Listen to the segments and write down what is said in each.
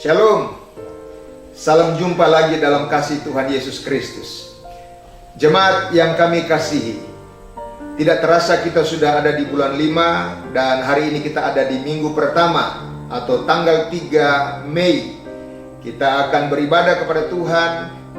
Shalom. Salam jumpa lagi dalam kasih Tuhan Yesus Kristus. Jemaat yang kami kasihi, tidak terasa kita sudah ada di bulan 5 dan hari ini kita ada di minggu pertama atau tanggal 3 Mei. Kita akan beribadah kepada Tuhan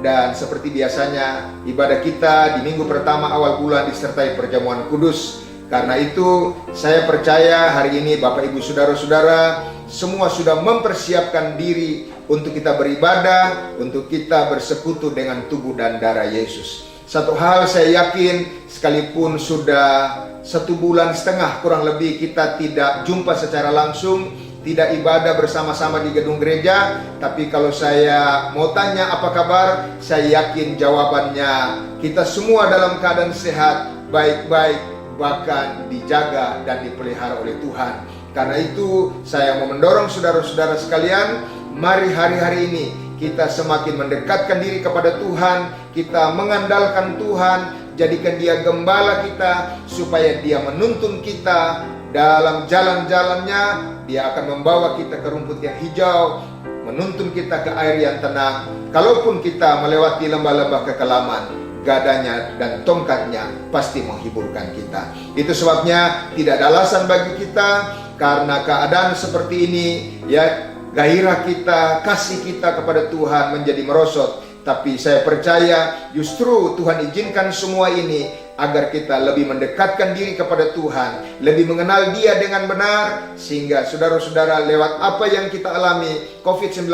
dan seperti biasanya ibadah kita di minggu pertama awal bulan disertai perjamuan kudus. Karena itu saya percaya hari ini Bapak Ibu Saudara-saudara semua sudah mempersiapkan diri untuk kita beribadah, untuk kita bersekutu dengan tubuh dan darah Yesus. Satu hal saya yakin, sekalipun sudah 1,5 bulan kurang lebih kita tidak jumpa secara langsung, tidak ibadah bersama-sama di gedung gereja, tapi kalau saya mau tanya apa kabar, saya yakin jawabannya kita semua dalam keadaan sehat, baik-baik, bahkan dijaga dan dipelihara oleh Tuhan. Karena itu saya mau mendorong saudara-saudara sekalian, mari hari-hari ini kita semakin mendekatkan diri kepada Tuhan, kita mengandalkan Tuhan, jadikan Dia gembala kita supaya Dia menuntun kita dalam jalan-jalannya. Dia akan membawa kita ke rumput yang hijau, menuntun kita ke air yang tenang. Kalaupun kita melewati lembah-lembah kekelaman, gadanya dan tongkatnya pasti menghiburkan kita. Itu sebabnya tidak ada alasan bagi kita, karena keadaan seperti ini ya, gairah kita, kasih kita kepada Tuhan menjadi merosot. Tapi saya percaya justru Tuhan izinkan semua ini agar kita lebih mendekatkan diri kepada Tuhan, lebih mengenal Dia dengan benar, sehingga saudara-saudara lewat apa yang kita alami COVID-19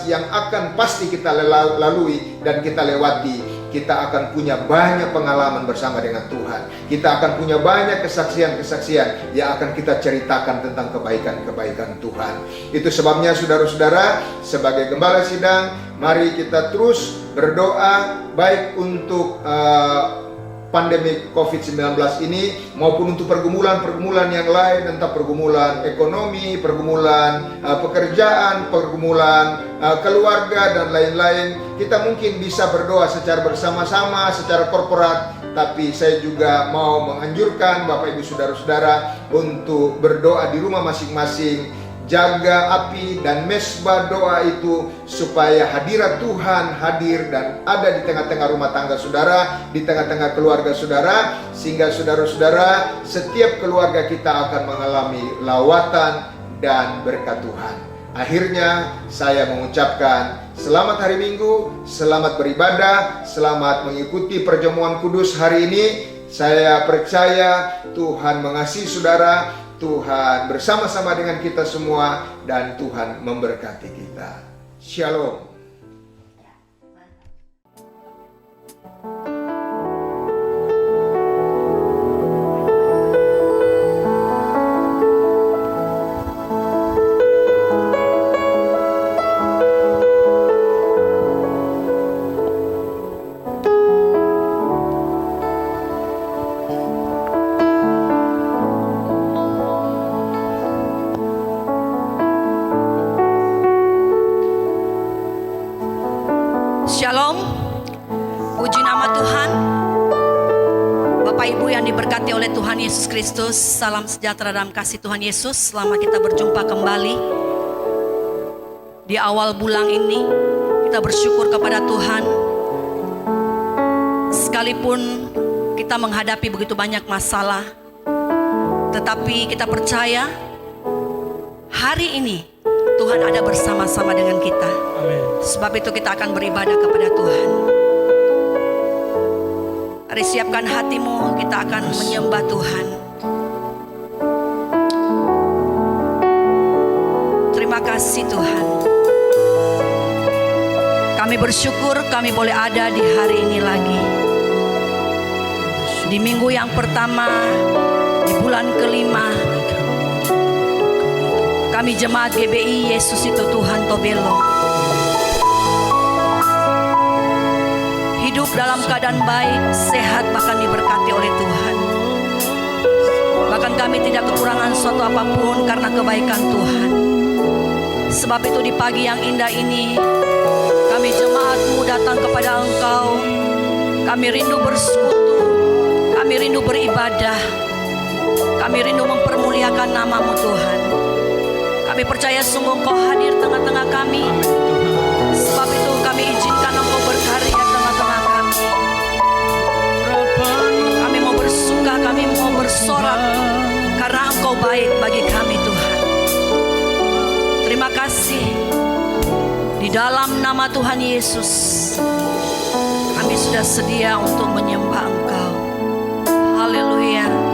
yang akan pasti kita lalui dan kita lewati, kita akan punya banyak pengalaman bersama dengan Tuhan. Kita akan punya banyak kesaksian-kesaksian yang akan kita ceritakan tentang kebaikan-kebaikan Tuhan. Itu sebabnya saudara-saudara, sebagai gembala sidang, mari kita terus berdoa baik untuk pandemi COVID-19 ini maupun untuk pergumulan-pergumulan yang lain, entah pergumulan ekonomi, pergumulan pekerjaan, pergumulan keluarga dan lain-lain. Kita mungkin bisa berdoa secara bersama-sama, secara korporat, tapi saya juga mau menganjurkan Bapak Ibu Saudara-saudara untuk berdoa di rumah masing-masing. Jaga api dan mesbah doa itu supaya hadirat Tuhan hadir dan ada di tengah-tengah rumah tangga saudara, di tengah-tengah keluarga saudara, sehingga saudara-saudara setiap keluarga kita akan mengalami lawatan dan berkat Tuhan. Akhirnya saya mengucapkan selamat hari Minggu, selamat beribadah, selamat mengikuti perjamuan kudus hari ini. Saya percaya Tuhan mengasihi saudara, Tuhan bersama-sama dengan kita semua, dan Tuhan memberkati kita. Shalom. Shalom, puji nama Tuhan. Bapak Ibu yang diberkati oleh Tuhan Yesus Kristus, salam sejahtera dalam kasih Tuhan Yesus. Selama kita berjumpa kembali di awal bulan ini, kita bersyukur kepada Tuhan. Sekalipun kita menghadapi begitu banyak masalah, tetapi kita percaya hari ini Tuhan ada bersama-sama dengan kita. Amin. Sebab itu kita akan beribadah kepada Tuhan. Mari siapkan hatimu, kita akan menyembah Tuhan. Terima kasih Tuhan. Kami bersyukur kami boleh ada di hari ini lagi. Di minggu yang pertama, di bulan kelima, kami jemaat GBI Yesus itu Tuhan Tobelo hidup dalam keadaan baik, sehat, bahkan diberkati oleh Tuhan. Bahkan kami tidak kekurangan suatu apapun karena kebaikan Tuhan. Sebab itu di pagi yang indah ini, kami jemaat-Mu datang kepada Engkau. Kami rindu bersekutu, kami rindu beribadah, kami rindu mempermuliakan nama-Mu Tuhan. Kami Kami percaya sungguh Engkau hadir tengah-tengah kami. Sebab itu kami izinkan Engkau berkarya tengah-tengah kami. Kami mau bersuka, kami mau bersorak karena Engkau baik bagi kami Tuhan. Terima kasih. Di dalam nama Tuhan Yesus, kami sudah sedia untuk menyembah Engkau. Haleluya.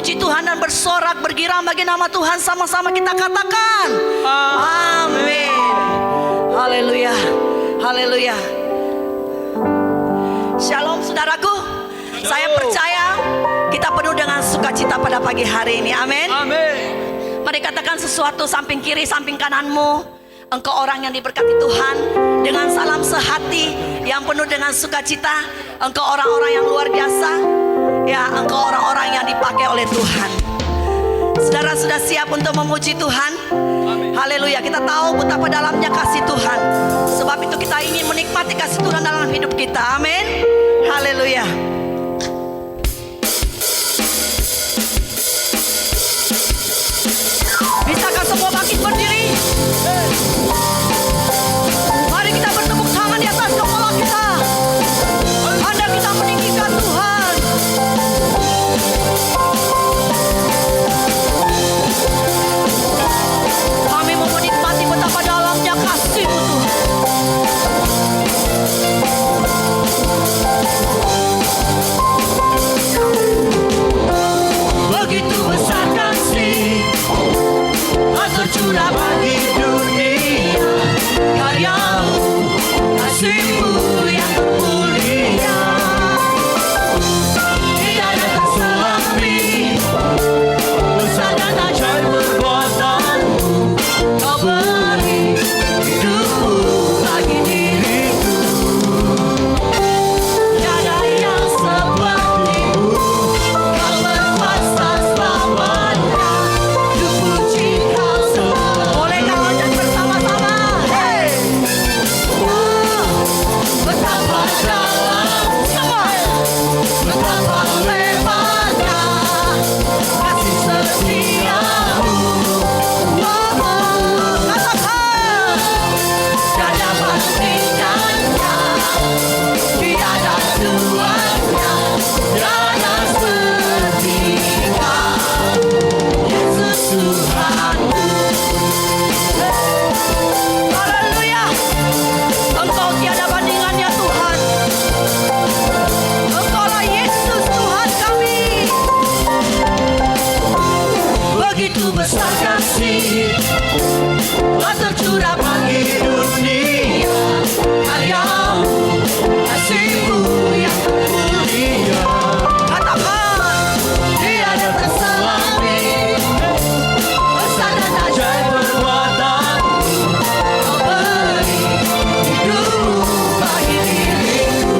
memuji Tuhan dan bersorak bergirang bagi nama Tuhan. Sama-sama kita katakan amin. Haleluya, haleluya. Shalom saudaraku. Saya percaya kita penuh dengan sukacita pada pagi hari ini. Amin. Mari katakan sesuatu samping kiri, samping kananmu. Engkau orang yang diberkati Tuhan dengan salam sehati yang penuh dengan sukacita. Engkau orang-orang yang luar biasa. Ya, engkau orang-orang yang dipakai oleh Tuhan. Saudara sudah siap untuk memuji Tuhan? Haleluya. Kita tahu betapa dalamnya kasih Tuhan. Sebab itu kita ingin menikmati kasih Tuhan dalam hidup kita. Amin. Haleluya. Bisakah semua bangkit berdiri? Mari kita bertepuk tangan di atas kepala kita. Tanda kita meninggikan Tuhan. Kami mau menikmati betapa dalamnya kasih-Mu Tuhan. Begitu besar kasih tercurah bagi dunia, karya-Mu, kasih-Mu yang mulia. Tidak ada terselami besar dan ajaib perbuatan-Mu. Kau beri hidup-Mu bagi diriku. Tiada yang seperti-Mu. Kau berkuasa selamanya. Ku puji Kau semua. Boleh kau ajak bersama-sama? Hey! Betapa dalam semua, betapa lebarnya kasih setia-Mu. Katakan, tiada bandingannya, tiada duanya, tiada setika. Yesus Tuhanku. Haleluya. Engkau tiada bandingannya Tuhan. Engkaulah Yesus Tuhan kami. Begitu besar kasih tercurah bagi dunia, karya-Mu, kasih-Mu yang mulia. Katakan, tiada terselami besar dan ajaib perbuatan-Mu. Kau beri hidup bagi diriku.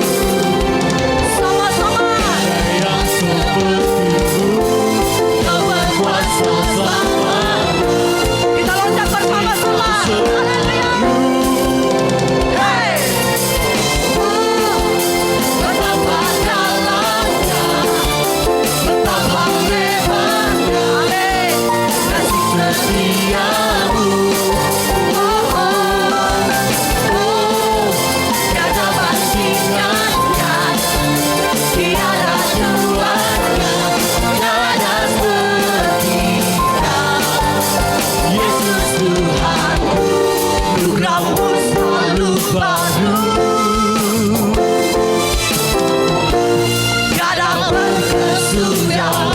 Sama-sama. Yang seperti-Mu. Kau berkuasa selamanya. Kita loncat bersama-sama. Haleluya. Hey. Betapa dalamnya, betapa lebarnya, amin, kasih setia-Mu. Tiada bandingannya, tiada duanya, tiada setika. Yesus Tuhanku, anugerah-Mu selalu baru. Tiada berkesudahan.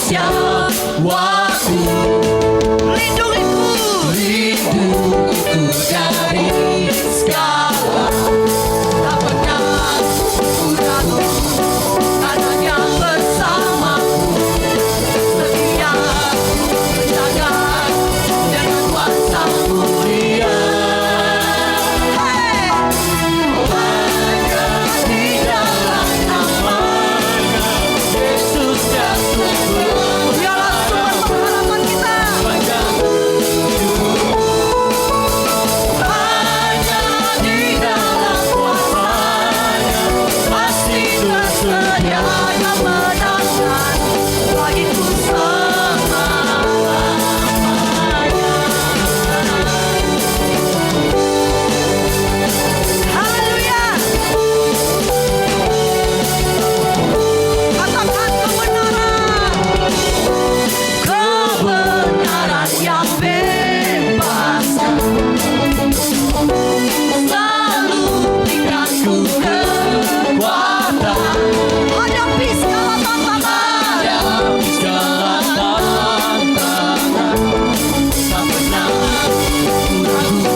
setiap waktu. Lindungiku dari segala tak pernah ku ragu, karena Dia bersamaku, setia menjaga dengan kuasa mulia. Hanya di dalam nama-Nya Yesus yang sumber, Dialah sumber pengharapan kita. hanya di dalam kuasa-Nya pasti tersedia kemenangan bagiku selamanya. Haleluya. Katakan kebenaran. Kebenaran yang bebaskan selalu berikanku kekuatan Hadapi segala tantangan. hadapi segala tantangan. Tak pernah ku ragu,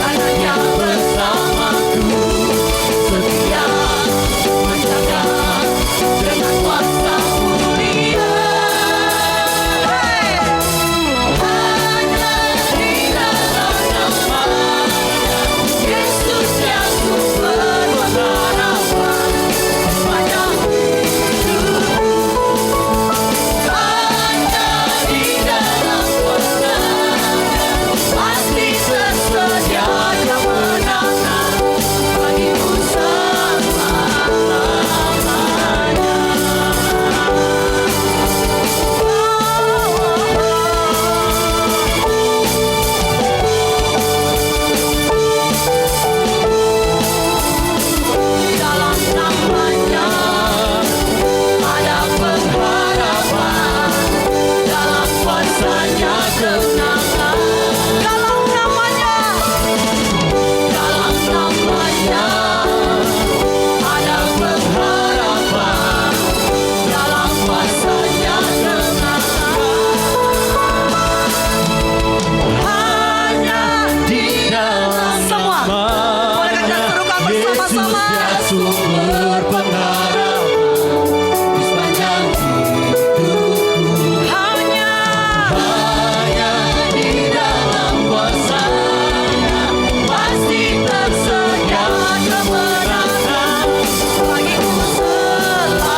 karena Dia bersamaku, setia menjaga dengan kuasa mulia. Hanya di dalam nama-Nya Yesus yang sumber pengharapan sepanjang hidup. Hanya di dalam kuasa-Nya pasti tersedia kemenangan bagiku dalam nama-Nya ada pengharapan, dalam kuasa-Nya kemenangan. Dalam namanya. Dalam nama-Nya ada pengharapan, dalam kuasa-Nya kemenangan. Hanya di dalam Semua. Boleh kita serukan bersama-sama. Yesus sumber pengharapan di sepanjang hidupku. Hanya Di dalam kuasa-Nya pasti tersedia kemenangan bagiku selamanya.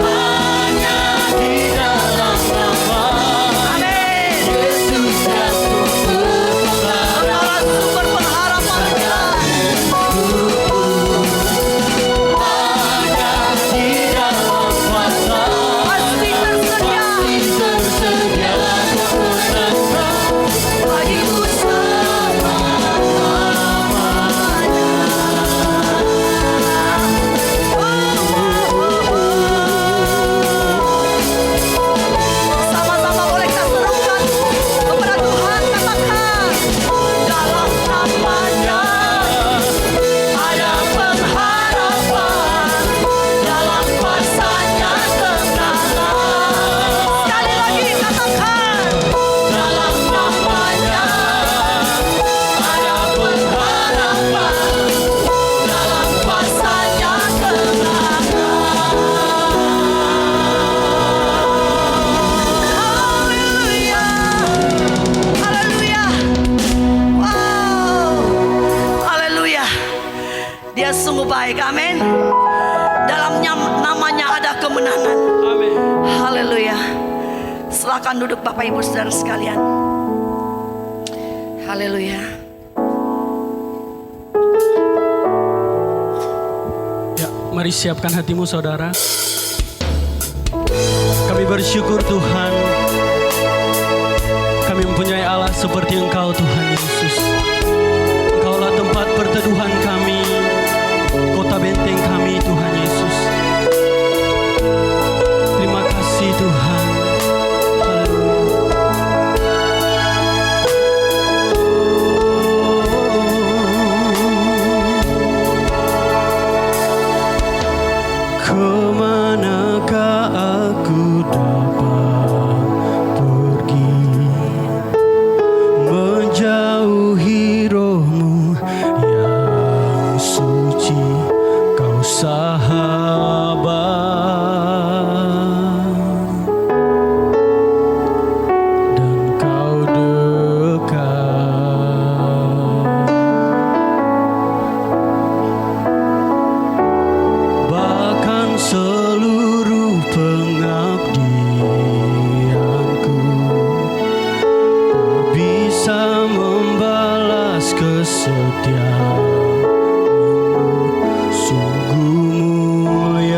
Hanya di dalam nama-Nya Yesus yang sumber pengharapan. sumber pengharapan kita. Hanya di dalam kuasa Pasti tersedia. tersedia kemenangan bagiku Sama-sama boleh kita serukan kepada Tuhan. Katakan. dalam nama-Nya ada pengharapan, dalam kuasa-Nya kemenangan. Sekali lagi katakan. Dalam nama-Nya ada pengharapan, dalam kuasa-Nya kemenangan. Haleluya. Haleluya. Wow. Haleluya. Dia sungguh baik. Amin. Dalam namanya ada kemenangan. Amin. Haleluya. Silakan duduk Bapak Ibu Saudara sekalian. Haleluya. Ya, mari siapkan hatimu saudara. Kami bersyukur Tuhan, kami mempunyai Allah seperti Engkau Tuhan Yesus. Engkaulah tempat perteduhan kami, kota benteng kami Tuhan Yesus. Terima kasih Tuhan. Kemanakah sahabat dan kau dekat, bahkan seluruh pengabdianku tak bisa membalas kesetiaanmu. Sungguh mulia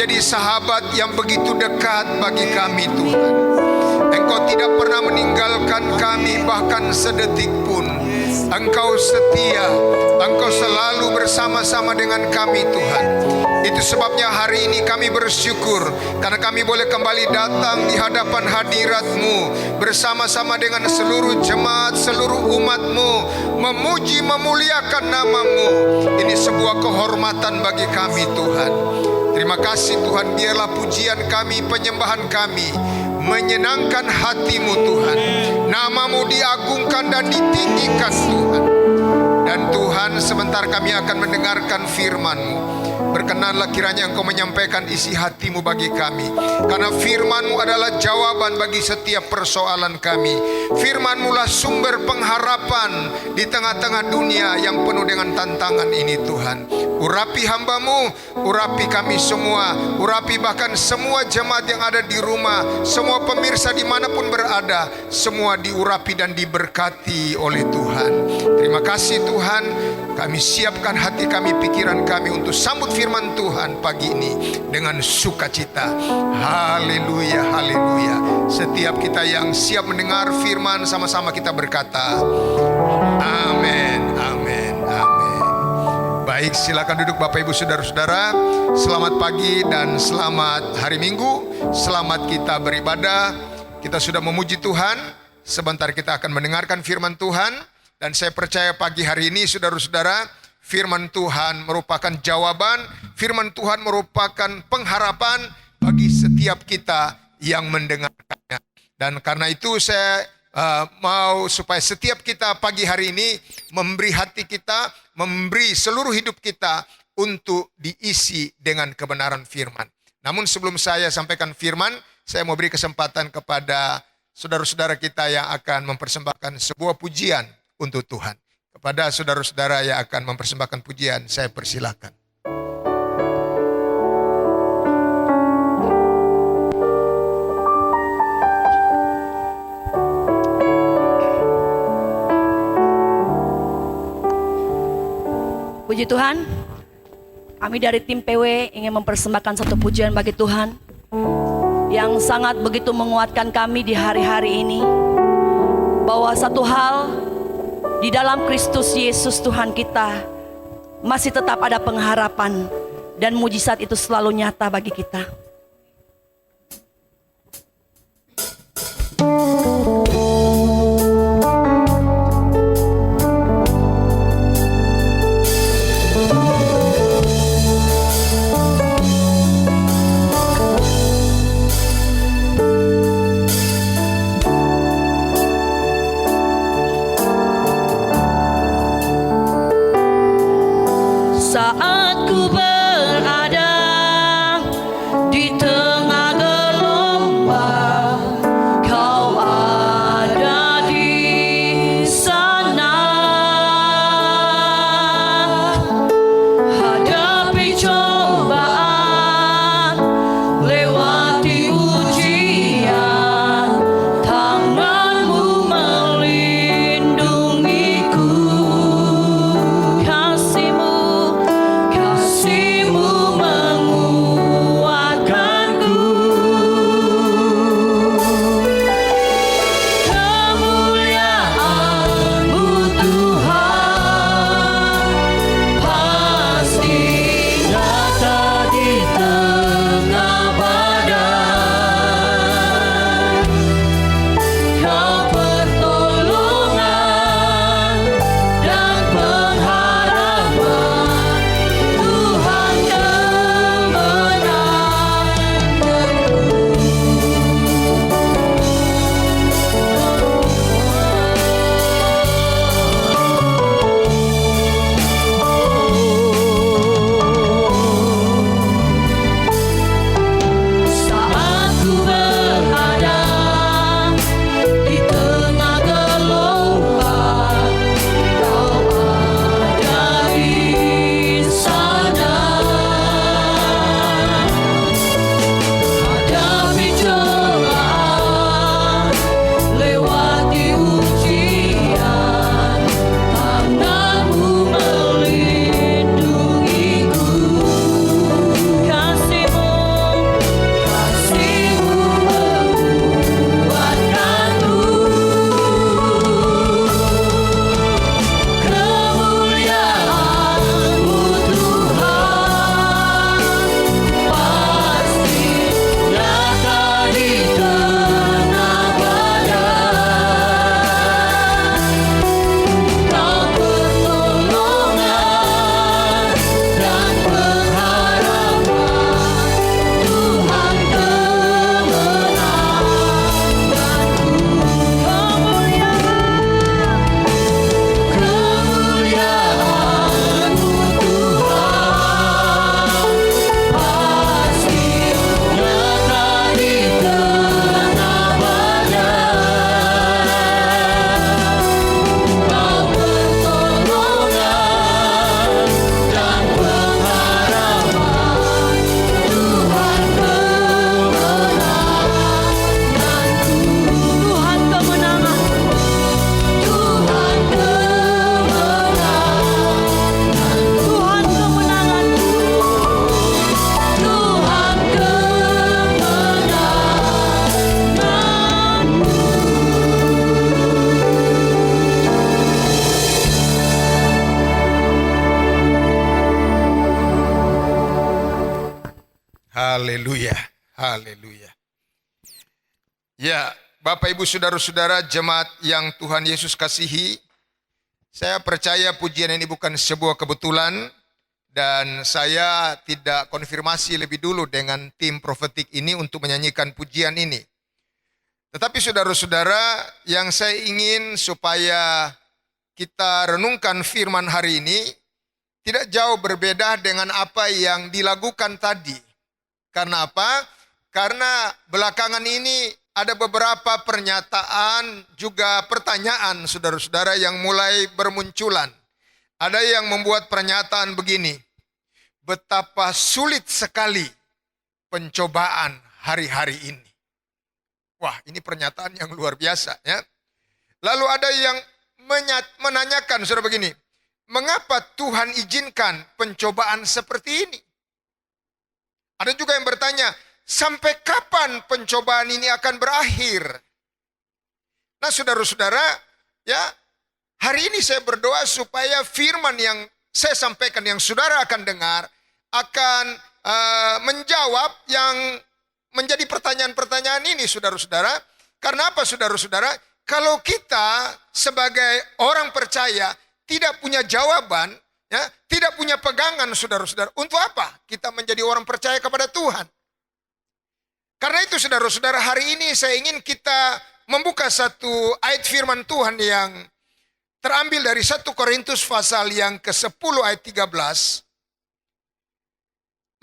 menjadi sahabat yang begitu dekat bagi kami Tuhan. Engkau tidak pernah meninggalkan kami bahkan sedetik pun. Engkau setia, Engkau selalu bersama-sama dengan kami Tuhan. Itu sebabnya hari ini kami bersyukur karena kami boleh kembali datang di hadapan hadirat-Mu bersama-sama dengan seluruh jemaat, seluruh umat-Mu, memuji memuliakan nama-Mu. Ini sebuah kehormatan bagi kami Tuhan. Terima kasih Tuhan, biarlah pujian kami, penyembahan kami menyenangkan hati-Mu Tuhan. Nama-Mu diagungkan dan ditinggikan Tuhan. Dan Tuhan, sebentar kami akan mendengarkan firman-Mu. Berkenanlah kiranya Engkau menyampaikan isi hati-Mu bagi kami. Karena firman-Mu adalah jawaban bagi setiap persoalan kami. Firman-Mu lah sumber pengharapan di tengah-tengah dunia yang penuh dengan tantangan ini Tuhan. Urapi hamba-Mu, urapi kami semua, urapi bahkan semua jemaat yang ada di rumah, semua pemirsa dimanapun berada, semua diurapi dan diberkati oleh Tuhan. Terima kasih Tuhan, kami siapkan hati kami, pikiran kami untuk sambut firman Tuhan pagi ini dengan sukacita. Haleluya, haleluya. Setiap kita yang siap mendengar firman, sama-sama kita berkata, amin, amin, amin. Baik, silakan duduk Bapak Ibu Saudara-saudara. Selamat pagi dan selamat hari Minggu. Selamat kita beribadah. Kita sudah memuji Tuhan. Sebentar kita akan mendengarkan firman Tuhan. Dan saya percaya pagi hari ini saudara-saudara, firman Tuhan merupakan jawaban, firman Tuhan merupakan pengharapan bagi setiap kita yang mendengarkannya. Dan karena itu saya mau supaya setiap kita pagi hari ini memberi hati kita, memberi seluruh hidup kita untuk diisi dengan kebenaran firman. Namun sebelum saya sampaikan firman, saya mau beri kesempatan kepada saudara-saudara kita yang akan mempersembahkan sebuah pujian untuk Tuhan. Kepada saudara-saudara yang akan mempersembahkan pujian, saya persilakan. Puji Tuhan, kami dari tim PW ingin mempersembahkan satu pujian bagi Tuhan yang sangat begitu menguatkan kami di hari-hari ini, bahwa satu hal di dalam Kristus Yesus Tuhan kita masih tetap ada pengharapan dan mujizat itu selalu nyata bagi kita. Saat ku berada di Haleluya. Ya, Bapak Ibu Saudara-saudara jemaat yang Tuhan Yesus kasihi, saya percaya pujian ini bukan sebuah kebetulan dan saya tidak konfirmasi lebih dulu dengan tim profetik ini untuk menyanyikan pujian ini. Tetapi saudara-saudara, yang saya ingin supaya kita renungkan firman hari ini tidak jauh berbeda dengan apa yang dilakukan tadi. Karena apa? Karena belakangan ini ada beberapa pernyataan juga pertanyaan saudara-saudara yang mulai bermunculan. Ada yang membuat pernyataan begini, betapa sulit sekali pencobaan hari-hari ini. Wah, ini pernyataan yang luar biasa ya. Lalu ada yang menanyakan saudara begini, mengapa Tuhan izinkan pencobaan seperti ini? Ada juga yang bertanya, sampai kapan pencobaan ini akan berakhir? Nah saudara-saudara, ya hari ini saya berdoa supaya firman yang saya sampaikan, yang saudara akan dengar, akan menjawab yang menjadi pertanyaan-pertanyaan ini saudara-saudara. Karena apa saudara-saudara? Kalau kita sebagai orang percaya tidak punya jawaban, ya, tidak punya pegangan saudara-saudara, untuk apa kita menjadi orang percaya kepada Tuhan? Karena itu saudara-saudara, hari ini saya ingin kita membuka satu ayat firman Tuhan yang terambil dari 1 Korintus pasal yang ke-10 ayat 13.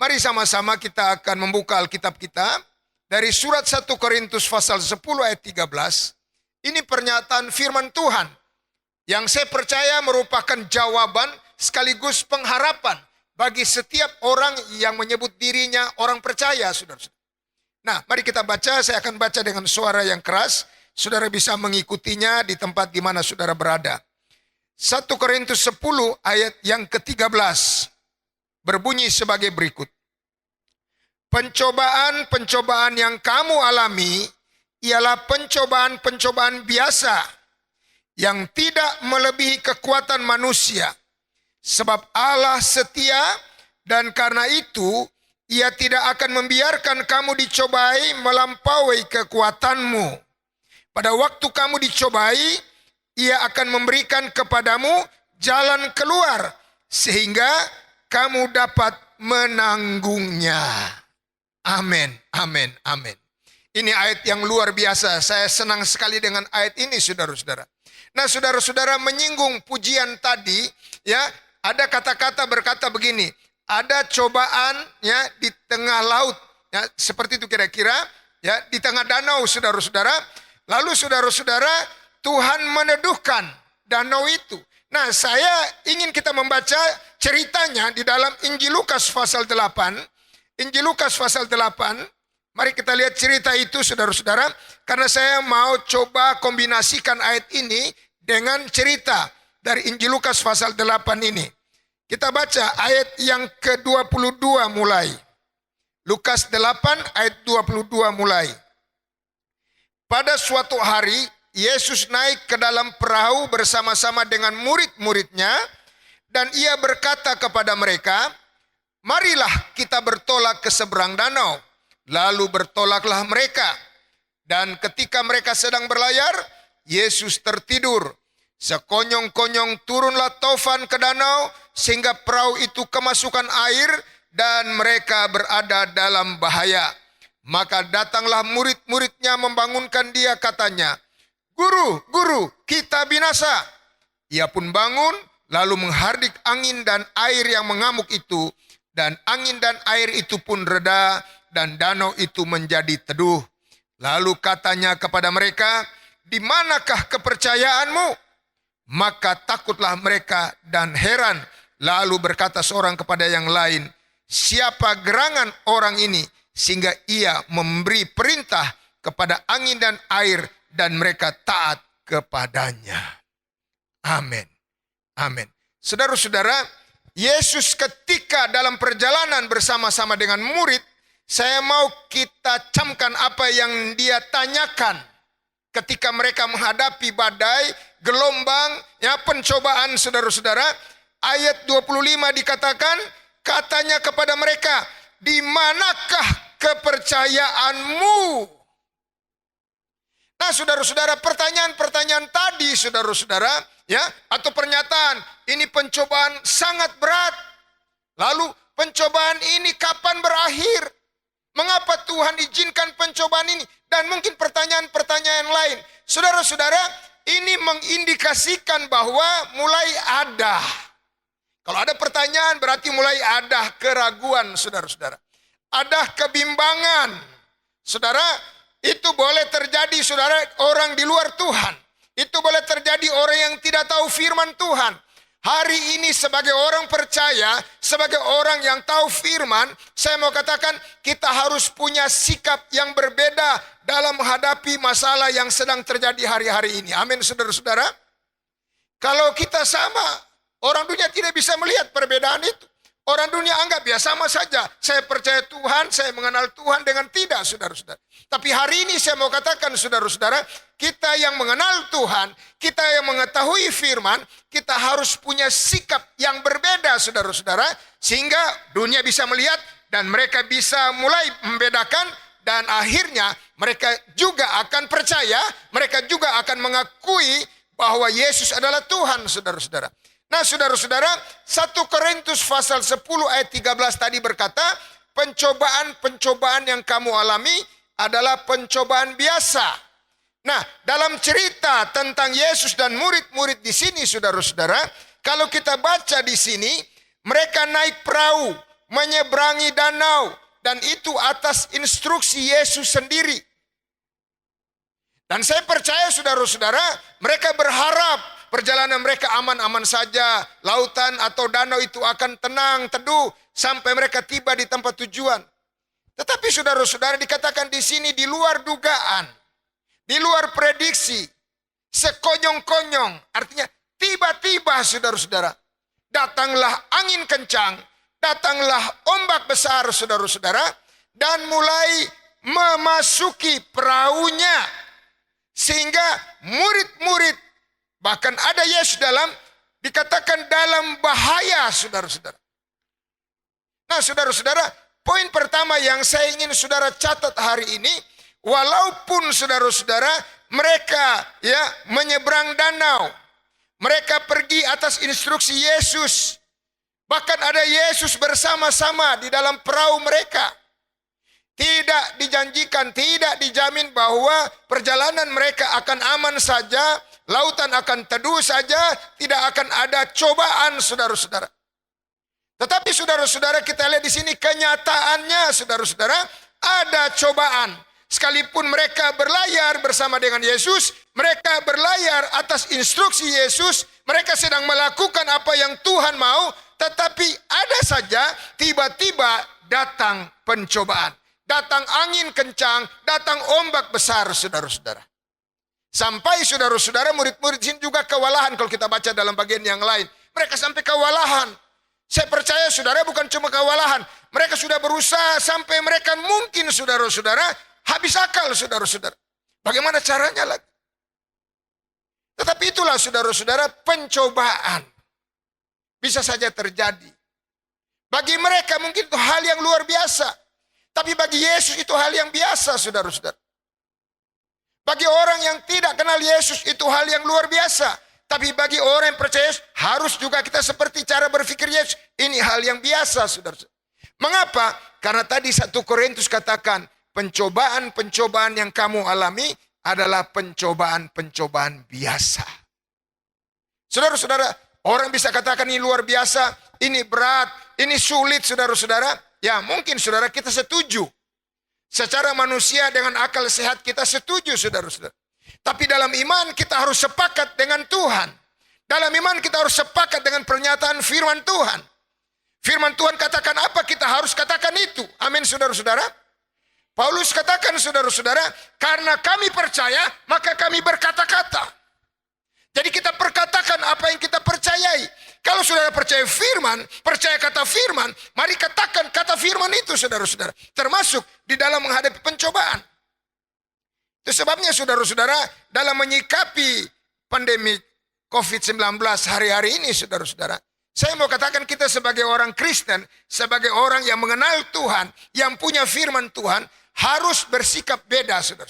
Mari sama-sama kita akan membuka Alkitab kita dari surat 1 Korintus pasal 10 ayat 13. Ini pernyataan firman Tuhan yang saya percaya merupakan jawaban sekaligus pengharapan bagi setiap orang yang menyebut dirinya orang percaya, saudara-saudara. Nah, mari kita baca. Saya akan baca dengan suara yang keras. Saudara bisa mengikutinya di tempat di mana saudara berada. 1 Korintus 10 ayat yang ke-13 berbunyi sebagai berikut. Pencobaan-pencobaan yang kamu alami ialah pencobaan-pencobaan biasa yang tidak melebihi kekuatan manusia. Sebab Allah setia dan karena itu Ia tidak akan membiarkan kamu dicobai melampaui kekuatanmu. Pada waktu kamu dicobai, Ia akan memberikan kepadamu jalan keluar sehingga kamu dapat menanggungnya. Amin, amin, amin. Ini ayat yang luar biasa. Saya senang sekali dengan ayat ini saudara-saudara. Nah saudara-saudara, menyinggung pujian tadi, ya, ada kata-kata berkata begini, ada cobaan ya di tengah laut, ya, seperti itu kira-kira, ya, di tengah danau saudara-saudara. Lalu saudara-saudara, Tuhan meneduhkan danau itu. Nah, saya ingin kita membaca ceritanya di dalam Injil Lukas pasal 8. Injil Lukas pasal 8. Mari kita lihat cerita itu saudara-saudara, karena saya mau coba kombinasikan ayat ini dengan cerita dari Injil Lukas pasal 8 ini. Kita baca ayat yang ke-22 mulai. Lukas 8 ayat 22 mulai. Pada suatu hari Yesus naik ke dalam perahu bersama-sama dengan murid-muridnya dan Ia berkata kepada mereka, marilah kita bertolak ke seberang danau. Lalu bertolaklah mereka. Dan ketika mereka sedang berlayar, Yesus tertidur. Sekonyong-konyong turunlah taufan ke danau sehingga perahu itu kemasukan air dan mereka berada dalam bahaya. Maka datanglah murid-muridnya membangunkan dia, katanya, Guru, Guru, kita binasa. Ia pun bangun lalu menghardik angin dan air yang mengamuk itu, dan angin dan air itu pun reda dan danau itu menjadi teduh. Lalu katanya kepada mereka, di manakah kepercayaanmu? Maka takutlah mereka dan heran. Lalu berkata seorang kepada yang lain, siapa gerangan orang ini sehingga ia memberi perintah kepada angin dan air dan mereka taat kepadanya. Amin. Amin. Saudara-saudara, Yesus ketika dalam perjalanan bersama-sama dengan murid, saya mau kita camkan apa yang dia tanyakan ketika mereka menghadapi badai, gelombang, ya, pencobaan saudara-saudara. Ayat 25 dikatakan, katanya kepada mereka, di manakah kepercayaanmu. Nah, saudara-saudara, pertanyaan-pertanyaan tadi, saudara-saudara, ya, atau pernyataan, ini pencobaan sangat berat. Lalu pencobaan ini kapan berakhir? Mengapa Tuhan izinkan pencobaan ini? Dan mungkin pertanyaan-pertanyaan lain. Saudara-saudara, ini mengindikasikan bahwa mulai ada. Kalau ada pertanyaan berarti mulai ada keraguan, saudara-saudara. Ada kebimbangan. Saudara, itu boleh terjadi, saudara, orang di luar Tuhan. Itu boleh terjadi orang yang tidak tahu firman Tuhan. Hari ini sebagai orang percaya, sebagai orang yang tahu firman, saya mau katakan kita harus punya sikap yang berbeda dalam menghadapi masalah yang sedang terjadi hari-hari ini. Amin, saudara-saudara. Kalau kita sama, orang dunia tidak bisa melihat perbedaan itu. Orang dunia anggap ya sama saja. Saya percaya Tuhan, saya mengenal Tuhan dengan tidak, saudara-saudara. Tapi hari ini saya mau katakan, saudara-saudara, kita yang mengenal Tuhan, kita yang mengetahui firman, kita harus punya sikap yang berbeda, saudara-saudara. Sehingga dunia bisa melihat dan mereka bisa mulai membedakan. Dan akhirnya mereka juga akan percaya, mereka juga akan mengakui bahwa Yesus adalah Tuhan, saudara-saudara. Nah, saudara-saudara, 1 Korintus pasal 10 ayat 13 tadi berkata, pencobaan-pencobaan yang kamu alami adalah pencobaan biasa. Nah, dalam cerita tentang Yesus dan murid-murid di sini, saudara-saudara, kalau kita baca di sini, mereka naik perahu, menyeberangi danau, dan itu atas instruksi Yesus sendiri. Dan saya percaya, saudara-saudara, mereka berharap perjalanan mereka aman-aman saja. Lautan atau danau itu akan tenang, teduh sampai mereka tiba di tempat tujuan. Tetapi saudara-saudara, dikatakan di sini di luar dugaan, di luar prediksi, sekonyong-konyong. Artinya tiba-tiba, saudara-saudara, datanglah angin kencang, datanglah ombak besar, saudara-saudara, dan mulai memasuki perahunya. Sehingga murid-murid, bahkan ada Yesus dikatakan dalam bahaya, saudara-saudara. Nah, saudara-saudara, poin pertama yang saya ingin saudara catat hari ini, walaupun saudara-saudara mereka ya menyeberang danau, mereka pergi atas instruksi Yesus. Bahkan ada Yesus bersama-sama di dalam perahu mereka. Tidak dijanjikan, tidak dijamin bahwa perjalanan mereka akan aman saja, lautan akan teduh saja, tidak akan ada cobaan, saudara-saudara. Tetapi saudara-saudara, kita lihat di sini kenyataannya, saudara-saudara, ada cobaan. Sekalipun mereka berlayar bersama dengan Yesus, mereka berlayar atas instruksi Yesus, mereka sedang melakukan apa yang Tuhan mau, tetapi ada saja tiba-tiba datang pencobaan. Datang angin kencang, datang ombak besar, saudara-saudara. Sampai saudara-saudara, murid-murid sini juga kewalahan kalau kita baca dalam bagian yang lain. Mereka sampai kewalahan. Saya percaya saudara bukan cuma kewalahan. Mereka sudah berusaha sampai mereka mungkin saudara-saudara habis akal, saudara-saudara. Bagaimana caranya lagi? Tetapi itulah saudara-saudara, pencobaan bisa saja terjadi. Bagi mereka mungkin itu hal yang luar biasa. Tapi bagi Yesus itu hal yang biasa, saudara-saudara. Bagi orang yang tidak kenal Yesus itu hal yang luar biasa. Tapi bagi orang yang percaya Yesus, harus juga kita seperti cara berpikir Yesus. Ini hal yang biasa, saudara-saudara. Mengapa? Karena tadi 1 Korintus katakan, pencobaan-pencobaan yang kamu alami adalah pencobaan-pencobaan biasa. Saudara-saudara, orang bisa katakan ini luar biasa, ini berat, ini sulit, saudara-saudara. Ya, mungkin saudara kita setuju. Secara manusia dengan akal sehat kita setuju, saudara-saudara. Tapi dalam iman kita harus sepakat dengan Tuhan. Dalam iman kita harus sepakat dengan pernyataan firman Tuhan. Firman Tuhan katakan apa, kita harus katakan itu. Amin, saudara-saudara. Paulus katakan, saudara-saudara, karena kami percaya, maka kami berkata-kata. Jadi kita perkatakan apa yang kita percayai. Kalau saudara percaya firman, percaya kata firman, mari katakan kata firman itu, saudara-saudara. Termasuk di dalam menghadapi pencobaan. Itu sebabnya saudara-saudara, dalam menyikapi pandemi COVID-19 hari-hari ini, saudara-saudara, Saya mau katakan kita sebagai orang Kristen, sebagai orang yang mengenal Tuhan, yang punya firman Tuhan, harus bersikap beda, saudara.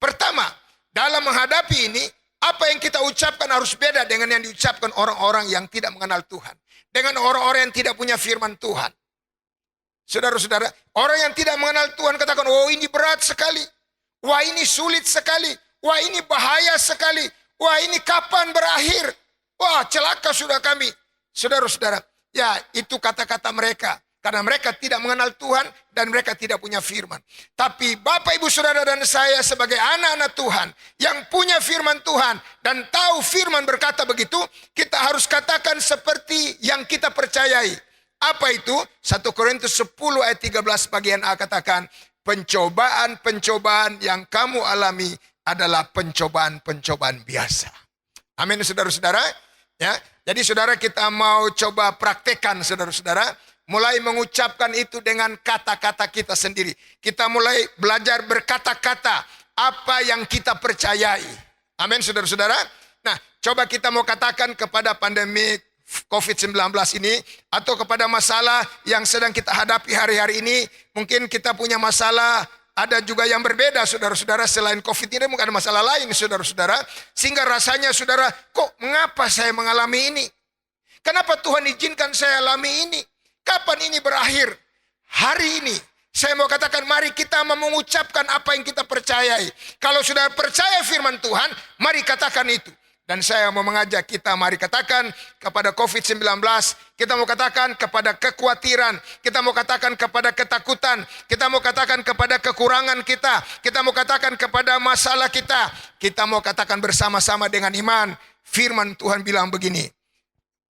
Pertama, dalam menghadapi ini, apa yang kita ucapkan harus beda dengan yang diucapkan orang-orang yang tidak mengenal Tuhan. Dengan orang-orang yang tidak punya firman Tuhan. Saudara-saudara, orang yang tidak mengenal Tuhan katakan, oh ini berat sekali. Wah ini sulit sekali. Wah ini bahaya sekali. Wah ini kapan berakhir? Wah celaka sudah kami. Saudara-saudara, ya itu kata-kata mereka. Karena mereka tidak mengenal Tuhan dan mereka tidak punya firman. Tapi Bapak, Ibu, Saudara dan saya sebagai anak-anak Tuhan yang punya firman Tuhan dan tahu firman berkata begitu, kita harus katakan seperti yang kita percayai. Apa itu? 1 Korintus 10 ayat 13 bagian A katakan, pencobaan-pencobaan yang kamu alami adalah pencobaan-pencobaan biasa. Amin, saudara-saudara. Ya, jadi saudara, kita mau coba praktekkan, saudara-saudara, mulai mengucapkan itu dengan kata-kata kita sendiri. Kita mulai belajar berkata-kata apa yang kita percayai. Amin, saudara-saudara. Nah, coba kita mau katakan kepada pandemi COVID-19 ini, atau kepada masalah yang sedang kita hadapi hari-hari ini. Mungkin kita punya masalah, ada juga yang berbeda, saudara-saudara. Selain COVID ini mungkin ada masalah lain, saudara-saudara. Sehingga rasanya, saudara, kok mengapa saya mengalami ini? Kenapa Tuhan izinkan saya alami ini? Kapan ini berakhir? Hari ini. Saya mau katakan, mari kita mengucapkan apa yang kita percayai. Kalau sudah percaya firman Tuhan, mari katakan itu. Dan saya mau mengajak kita, mari katakan kepada COVID-19, kita mau katakan kepada kekhawatiran, kita mau katakan kepada ketakutan, kita mau katakan kepada kekurangan kita mau katakan kepada masalah kita mau katakan bersama-sama dengan iman. Firman Tuhan bilang begini,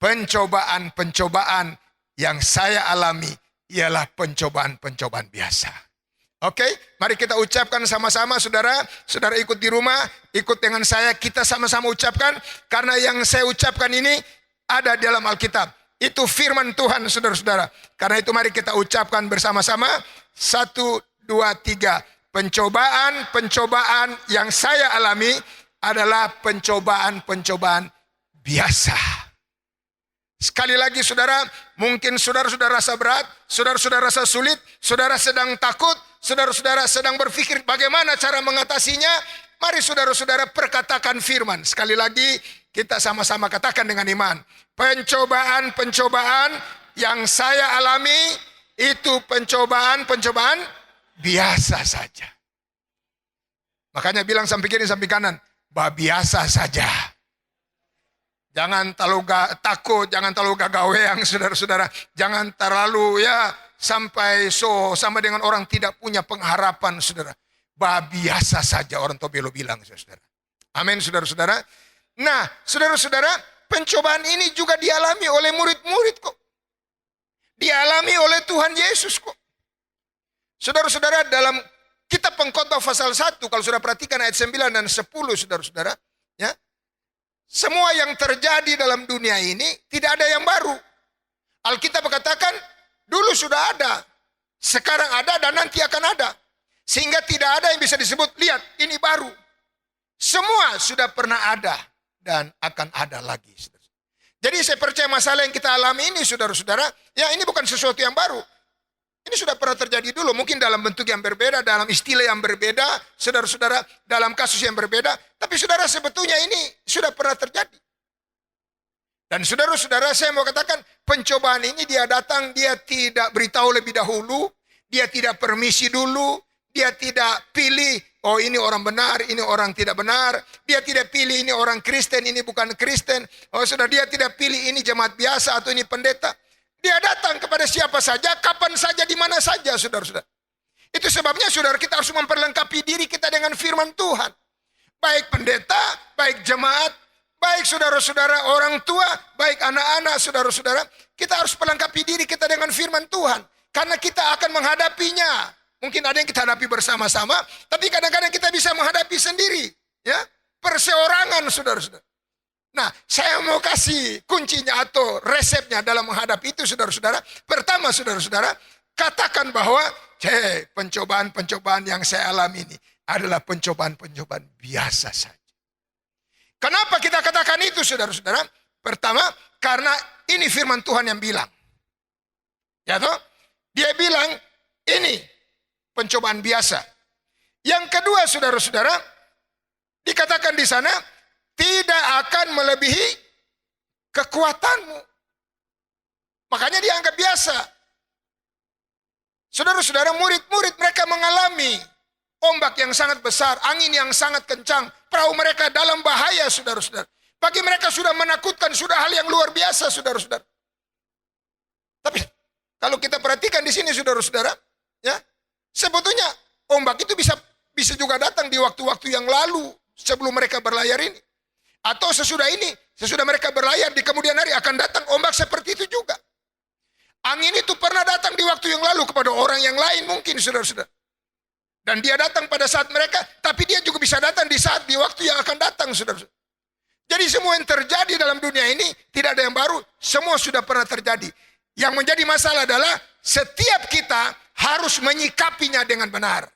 pencobaan-pencobaan yang saya alami ialah pencobaan-pencobaan biasa. Oke, mari kita ucapkan sama-sama, saudara. Saudara ikut di rumah, ikut dengan saya, kita sama-sama ucapkan. Karena yang saya ucapkan ini ada dalam Alkitab. Itu firman Tuhan, saudara-saudara. Karena itu mari kita ucapkan bersama-sama. 1, 2, 3. Pencobaan-pencobaan yang saya alami adalah pencobaan-pencobaan biasa. Sekali lagi, saudara, mungkin saudara-saudara rasa berat, saudara-saudara rasa sulit, saudara sedang takut, saudara-saudara sedang berpikir bagaimana cara mengatasinya. Mari saudara-saudara perkatakan firman. Sekali lagi, kita sama-sama katakan dengan iman. Pencobaan-pencobaan yang saya alami, itu pencobaan-pencobaan biasa saja. Makanya bilang sampai kiri, sampai kanan, biasa saja. Jangan terlalu takut, jangan terlalu gagaweang, saudara-saudara. Jangan terlalu sampai sama dengan orang tidak punya pengharapan, saudara. Biasa saja, orang Tobelo bilang, saudara. Amin, saudara-saudara. Nah, saudara-saudara, pencobaan ini juga dialami oleh murid-murid kok. Dialami oleh Tuhan Yesus kok. Saudara-saudara, dalam kitab Pengkhotbah pasal 1, kalau sudah perhatikan ayat 9 dan 10, saudara-saudara, ya. Semua yang terjadi dalam dunia ini tidak ada yang baru. Alkitab katakan dulu sudah ada, sekarang ada dan nanti akan ada. Sehingga tidak ada yang bisa disebut, lihat ini baru. Semua sudah pernah ada dan akan ada lagi. Jadi saya percaya masalah yang kita alami ini, saudara-saudara, ya ini bukan sesuatu yang baru. Ini sudah pernah terjadi dulu, mungkin dalam bentuk yang berbeda, dalam istilah yang berbeda, saudara-saudara, dalam kasus yang berbeda. Tapi saudara, sebetulnya ini sudah pernah terjadi. Dan saudara-saudara, saya mau katakan, pencobaan ini dia datang, dia tidak beritahu lebih dahulu, dia tidak permisi dulu, dia tidak pilih, oh ini orang benar, ini orang tidak benar. Dia tidak pilih ini orang Kristen, ini bukan Kristen. Oh saudara, dia tidak pilih ini jemaat biasa atau ini pendeta. Dia datang kepada siapa saja, kapan saja, di mana saja, saudara-saudara. Itu sebabnya, saudara, kita harus memperlengkapi diri kita dengan firman Tuhan. Baik pendeta, baik jemaat, baik saudara-saudara orang tua, baik anak-anak, saudara-saudara. Kita harus perlengkapi diri kita dengan firman Tuhan. Karena kita akan menghadapinya. Mungkin ada yang kita hadapi bersama-sama, tapi kadang-kadang kita bisa menghadapi sendiri. Ya, perseorangan, saudara-saudara. Nah, saya mau kasih kuncinya atau resepnya dalam menghadapi itu, saudara-saudara. Pertama, saudara-saudara, katakan bahwa pencobaan-pencobaan yang saya alami ini adalah pencobaan-pencobaan biasa saja. Kenapa kita katakan itu, saudara-saudara? Pertama, Karena ini firman Tuhan yang bilang. Ya toh? Dia bilang ini pencobaan biasa. Yang kedua saudara-saudara, dikatakan di sana tidak akan melebihi kekuatanmu. Makanya dianggap biasa. Saudara-saudara, murid-murid mereka mengalami ombak yang sangat besar, angin yang sangat kencang, perahu mereka dalam bahaya, saudara-saudara. Bagi mereka sudah menakutkan, sudah hal yang luar biasa, saudara-saudara. Tapi kalau kita perhatikan di sini, saudara-saudara, ya, sebetulnya ombak itu bisa juga datang di waktu-waktu yang lalu sebelum mereka berlayar ini. Atau sesudah ini, sesudah mereka berlayar di kemudian hari akan datang ombak seperti itu juga. Angin itu pernah datang di waktu yang lalu kepada orang yang lain mungkin, saudara-saudara. Dan dia datang pada saat mereka, tapi dia juga bisa datang di waktu yang akan datang, saudara-saudara. Jadi semua yang terjadi dalam dunia ini tidak ada yang baru, semua sudah pernah terjadi. Yang menjadi masalah adalah setiap kita harus menyikapinya dengan benar.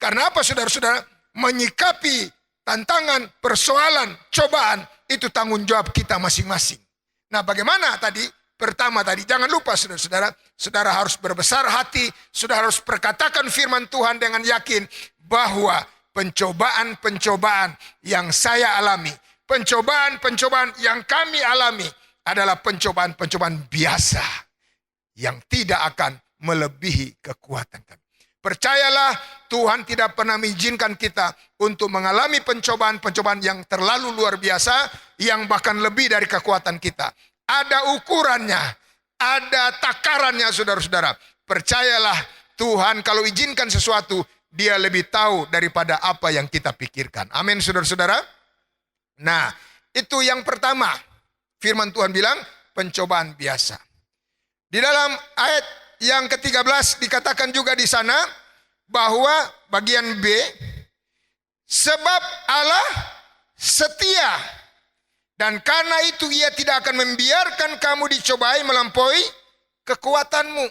Karena apa, saudara-saudara? Menyikapi tantangan, persoalan, cobaan, itu tanggung jawab kita masing-masing. Nah, bagaimana tadi? Pertama tadi, jangan lupa saudara-saudara, saudara harus berbesar hati, saudara harus perkatakan firman Tuhan dengan yakin bahwa pencobaan-pencobaan yang saya alami, pencobaan-pencobaan yang kami alami adalah pencobaan-pencobaan biasa yang tidak akan melebihi kekuatan kami. Percayalah, Tuhan tidak pernah mengizinkan kita untuk mengalami pencobaan-pencobaan yang terlalu luar biasa, yang bahkan lebih dari kekuatan kita. Ada ukurannya, ada takarannya, saudara-saudara. Percayalah, Tuhan kalau izinkan sesuatu, Dia lebih tahu daripada apa yang kita pikirkan. Amin, saudara-saudara. Nah, itu yang pertama. Firman Tuhan bilang, pencobaan biasa. Di dalam ayat yang ke-13 dikatakan juga di sana, bahwa bagian B, sebab Allah setia. Dan karena itu Ia tidak akan membiarkan kamu dicobai melampaui kekuatanmu.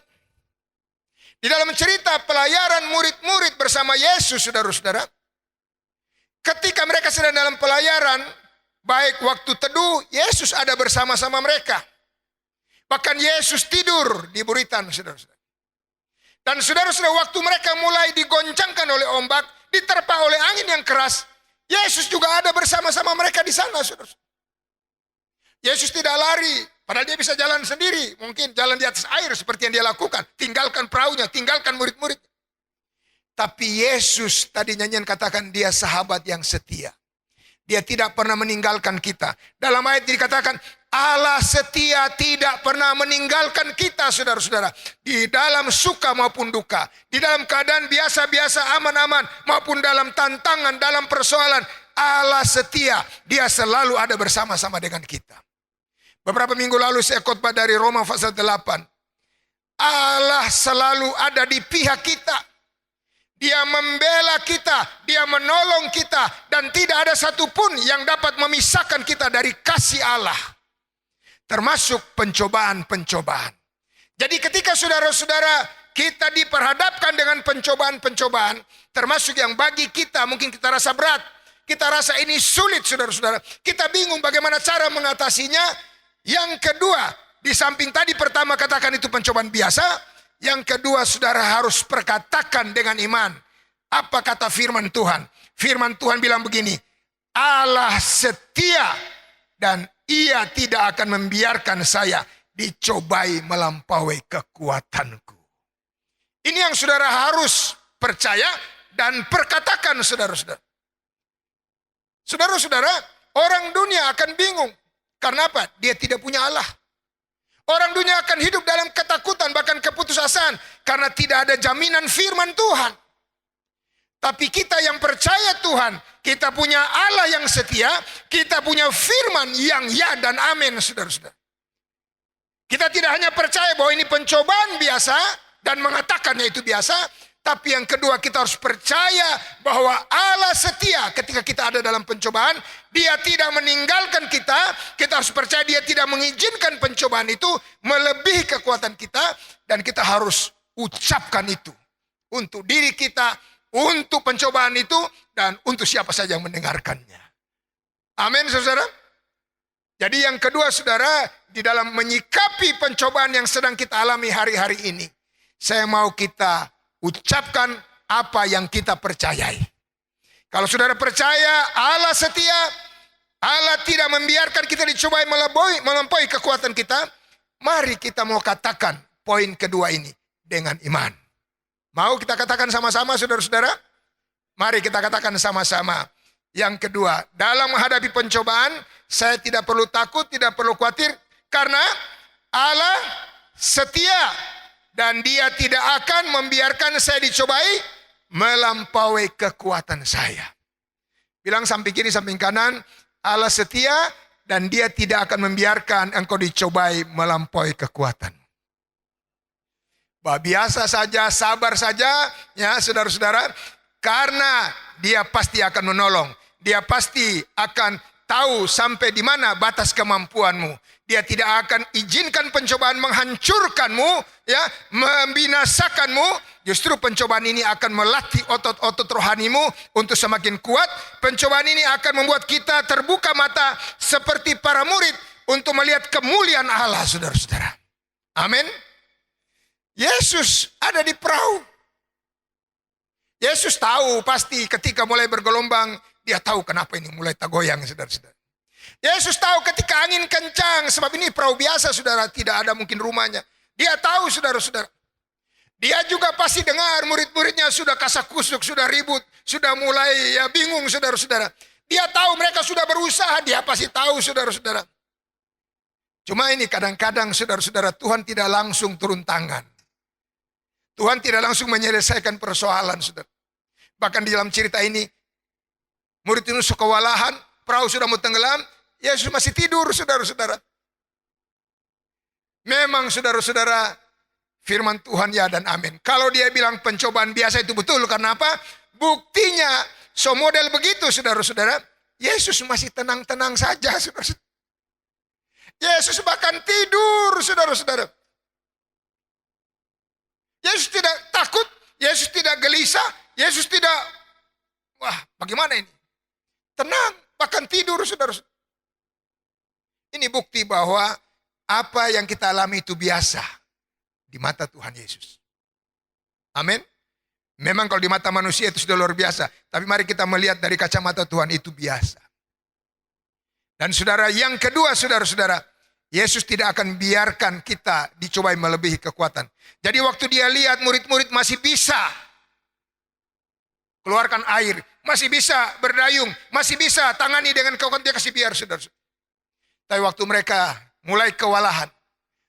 Di dalam cerita pelayaran murid-murid bersama Yesus, saudara-saudara, ketika mereka sedang dalam pelayaran, baik waktu teduh, Yesus ada bersama-sama mereka. Bahkan Yesus tidur di buritan, saudara-saudara. Dan saudara-saudara, waktu mereka mulai digoncangkan oleh ombak, diterpa oleh angin yang keras, Yesus juga ada bersama-sama mereka di sana, saudara-saudara. Yesus tidak lari, padahal dia bisa jalan sendiri. Mungkin jalan di atas air seperti yang dia lakukan. Tinggalkan perahunya, tinggalkan murid-murid. Tapi Yesus, tadi nyanyian katakan, Dia sahabat yang setia. Dia tidak pernah meninggalkan kita. Dalam ayat ini dikatakan, Allah setia tidak pernah meninggalkan kita, saudara-saudara. Di dalam suka maupun duka. Di dalam keadaan biasa-biasa, aman-aman. Maupun dalam tantangan, dalam persoalan. Allah setia. Dia selalu ada bersama-sama dengan kita. Beberapa minggu lalu saya khotbah dari Roma pasal 8. Allah selalu ada di pihak kita. Dia membela kita, Dia menolong kita, dan tidak ada satupun yang dapat memisahkan kita dari kasih Allah. Termasuk pencobaan-pencobaan. Jadi ketika saudara-saudara kita diperhadapkan dengan pencobaan-pencobaan, termasuk yang bagi kita mungkin kita rasa berat, kita rasa ini sulit, saudara-saudara. Kita bingung bagaimana cara mengatasinya. Yang kedua, di samping tadi pertama katakan itu pencobaan biasa, yang kedua saudara harus perkatakan dengan iman. Apa kata firman Tuhan? Firman Tuhan bilang begini, Allah setia dan Ia tidak akan membiarkan saya dicobai melampaui kekuatanku. Ini yang saudara harus percaya dan perkatakan, saudara-saudara. Saudara-saudara, orang dunia akan bingung. Karena apa? Dia tidak punya Allah. Orang dunia akan hidup dalam ketakutan, bahkan keputusasaan. Karena tidak ada jaminan firman Tuhan. Tapi kita yang percaya Tuhan, kita punya Allah yang setia, kita punya firman yang ya dan amin, saudara-saudara. Kita tidak hanya percaya bahwa ini pencobaan biasa, dan mengatakannya itu biasa, tapi yang kedua kita harus percaya bahwa Allah setia ketika kita ada dalam pencobaan. Dia tidak meninggalkan kita. Kita harus percaya Dia tidak mengizinkan pencobaan itu melebihi kekuatan kita. Dan kita harus ucapkan itu untuk diri kita, untuk pencobaan itu, dan untuk siapa saja yang mendengarkannya. Amin, saudara. Jadi yang kedua saudara, di dalam menyikapi pencobaan yang sedang kita alami hari-hari ini, saya mau kita ucapkan apa yang kita percayai. Kalau saudara percaya Allah setia, Allah tidak membiarkan kita dicobai melampaui kekuatan kita, mari kita mau katakan poin kedua ini dengan iman. Mau kita katakan sama-sama saudara-saudara? Mari kita katakan sama-sama. Yang kedua, dalam menghadapi pencobaan, saya tidak perlu takut, tidak perlu khawatir, karena Allah setia dan Dia tidak akan membiarkan saya dicobai melampaui kekuatan saya. Bilang samping kiri, samping kanan, Allah setia dan Dia tidak akan membiarkan engkau dicobai melampaui kekuatan. Biasa saja, sabar saja, ya saudara-saudara, karena Dia pasti akan menolong. Dia pasti akan tahu sampai di mana batas kemampuanmu. Dia tidak akan izinkan pencobaan menghancurkanmu, ya, membinasakanmu. Justru pencobaan ini akan melatih otot-otot rohanimu untuk semakin kuat. Pencobaan ini akan membuat kita terbuka mata seperti para murid untuk melihat kemuliaan Allah, saudara-saudara. Amin. Yesus ada di perahu. Yesus tahu pasti ketika mulai bergelombang, Dia tahu kenapa ini mulai tergoyang, saudara-saudara. Yesus tahu ketika angin kencang, sebab ini perahu biasa, saudara, tidak ada mungkin rumahnya. Dia tahu, saudara-saudara. Dia juga pasti dengar murid-muridnya sudah kasak-kusuk, sudah ribut, sudah mulai bingung, saudara-saudara. Dia tahu mereka sudah berusaha, dia pasti tahu, saudara-saudara. Cuma ini kadang-kadang, saudara-saudara, Tuhan tidak langsung turun tangan. Tuhan tidak langsung menyelesaikan persoalan, saudara. Bahkan di dalam cerita ini, murid itu kewalahan, perahu sudah mau tenggelam, Yesus masih tidur, saudara-saudara. Memang saudara-saudara, firman Tuhan ya dan amin. Kalau Dia bilang pencobaan biasa itu betul, karena apa? Buktinya, model begitu, saudara-saudara. Yesus masih tenang-tenang saja, saudara-saudara. Yesus bahkan tidur, saudara-saudara. Yesus tidak takut, Yesus tidak gelisah, Yesus tidak, wah bagaimana ini? Tenang, bahkan tidur, saudara-saudara. Ini bukti bahwa apa yang kita alami itu biasa di mata Tuhan Yesus. Amin. Memang kalau di mata manusia itu sudah luar biasa, tapi mari kita melihat dari kacamata Tuhan itu biasa. Dan saudara, yang kedua, saudara-saudara, Yesus tidak akan biarkan kita dicobai melebihi kekuatan. Jadi waktu Dia lihat murid-murid masih bisa keluarkan air, masih bisa berdayung, masih bisa tangani dengan kekuatan, Dia kasih biar, saudara. Tapi waktu mereka mulai kewalahan,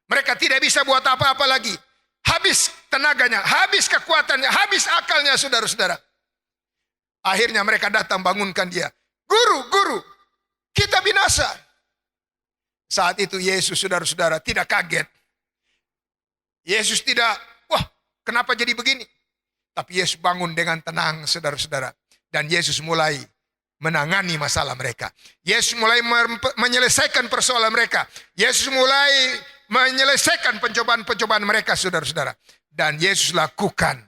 mereka tidak bisa buat apa-apa lagi. Habis tenaganya, habis kekuatannya, habis akalnya, saudara-saudara. Akhirnya mereka datang bangunkan Dia. Guru, kita binasa. Saat itu Yesus, saudara-saudara, tidak kaget. Yesus tidak, wah kenapa jadi begini? Tapi Yesus bangun dengan tenang, saudara-saudara. Dan Yesus mulai menangani masalah mereka. Yesus mulai menyelesaikan persoalan mereka. Yesus mulai menyelesaikan pencobaan-pencobaan mereka, saudara-saudara. Dan Yesus lakukan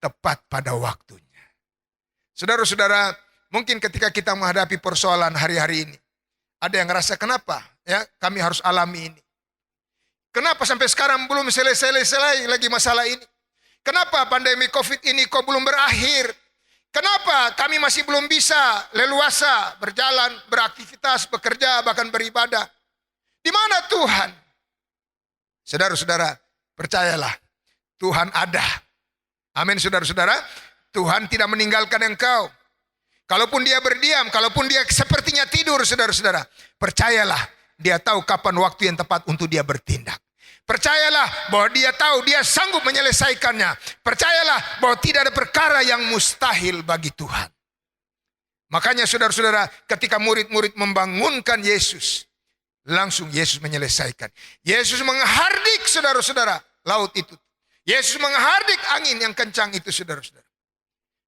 tepat pada waktunya. Saudara-saudara, mungkin ketika kita menghadapi persoalan hari-hari ini, ada yang ngerasa kenapa ya kami harus alami ini? Kenapa sampai sekarang belum selesai lagi masalah ini? Kenapa pandemi COVID ini kok belum berakhir? Kenapa kami masih belum bisa leluasa berjalan, beraktivitas, bekerja, bahkan beribadah? Di mana Tuhan? Saudara-saudara, percayalah, Tuhan ada. Amin, saudara-saudara. Tuhan tidak meninggalkan engkau. Kalaupun Dia berdiam, kalaupun Dia sepertinya tidur, saudara-saudara, percayalah, Dia tahu kapan waktu yang tepat untuk Dia bertindak. Percayalah bahwa Dia tahu, Dia sanggup menyelesaikannya. Percayalah bahwa tidak ada perkara yang mustahil bagi Tuhan. Makanya saudara-saudara, ketika murid-murid membangunkan Yesus, langsung Yesus menyelesaikan. Yesus menghardik, saudara-saudara, laut itu. Yesus menghardik angin yang kencang itu, saudara-saudara.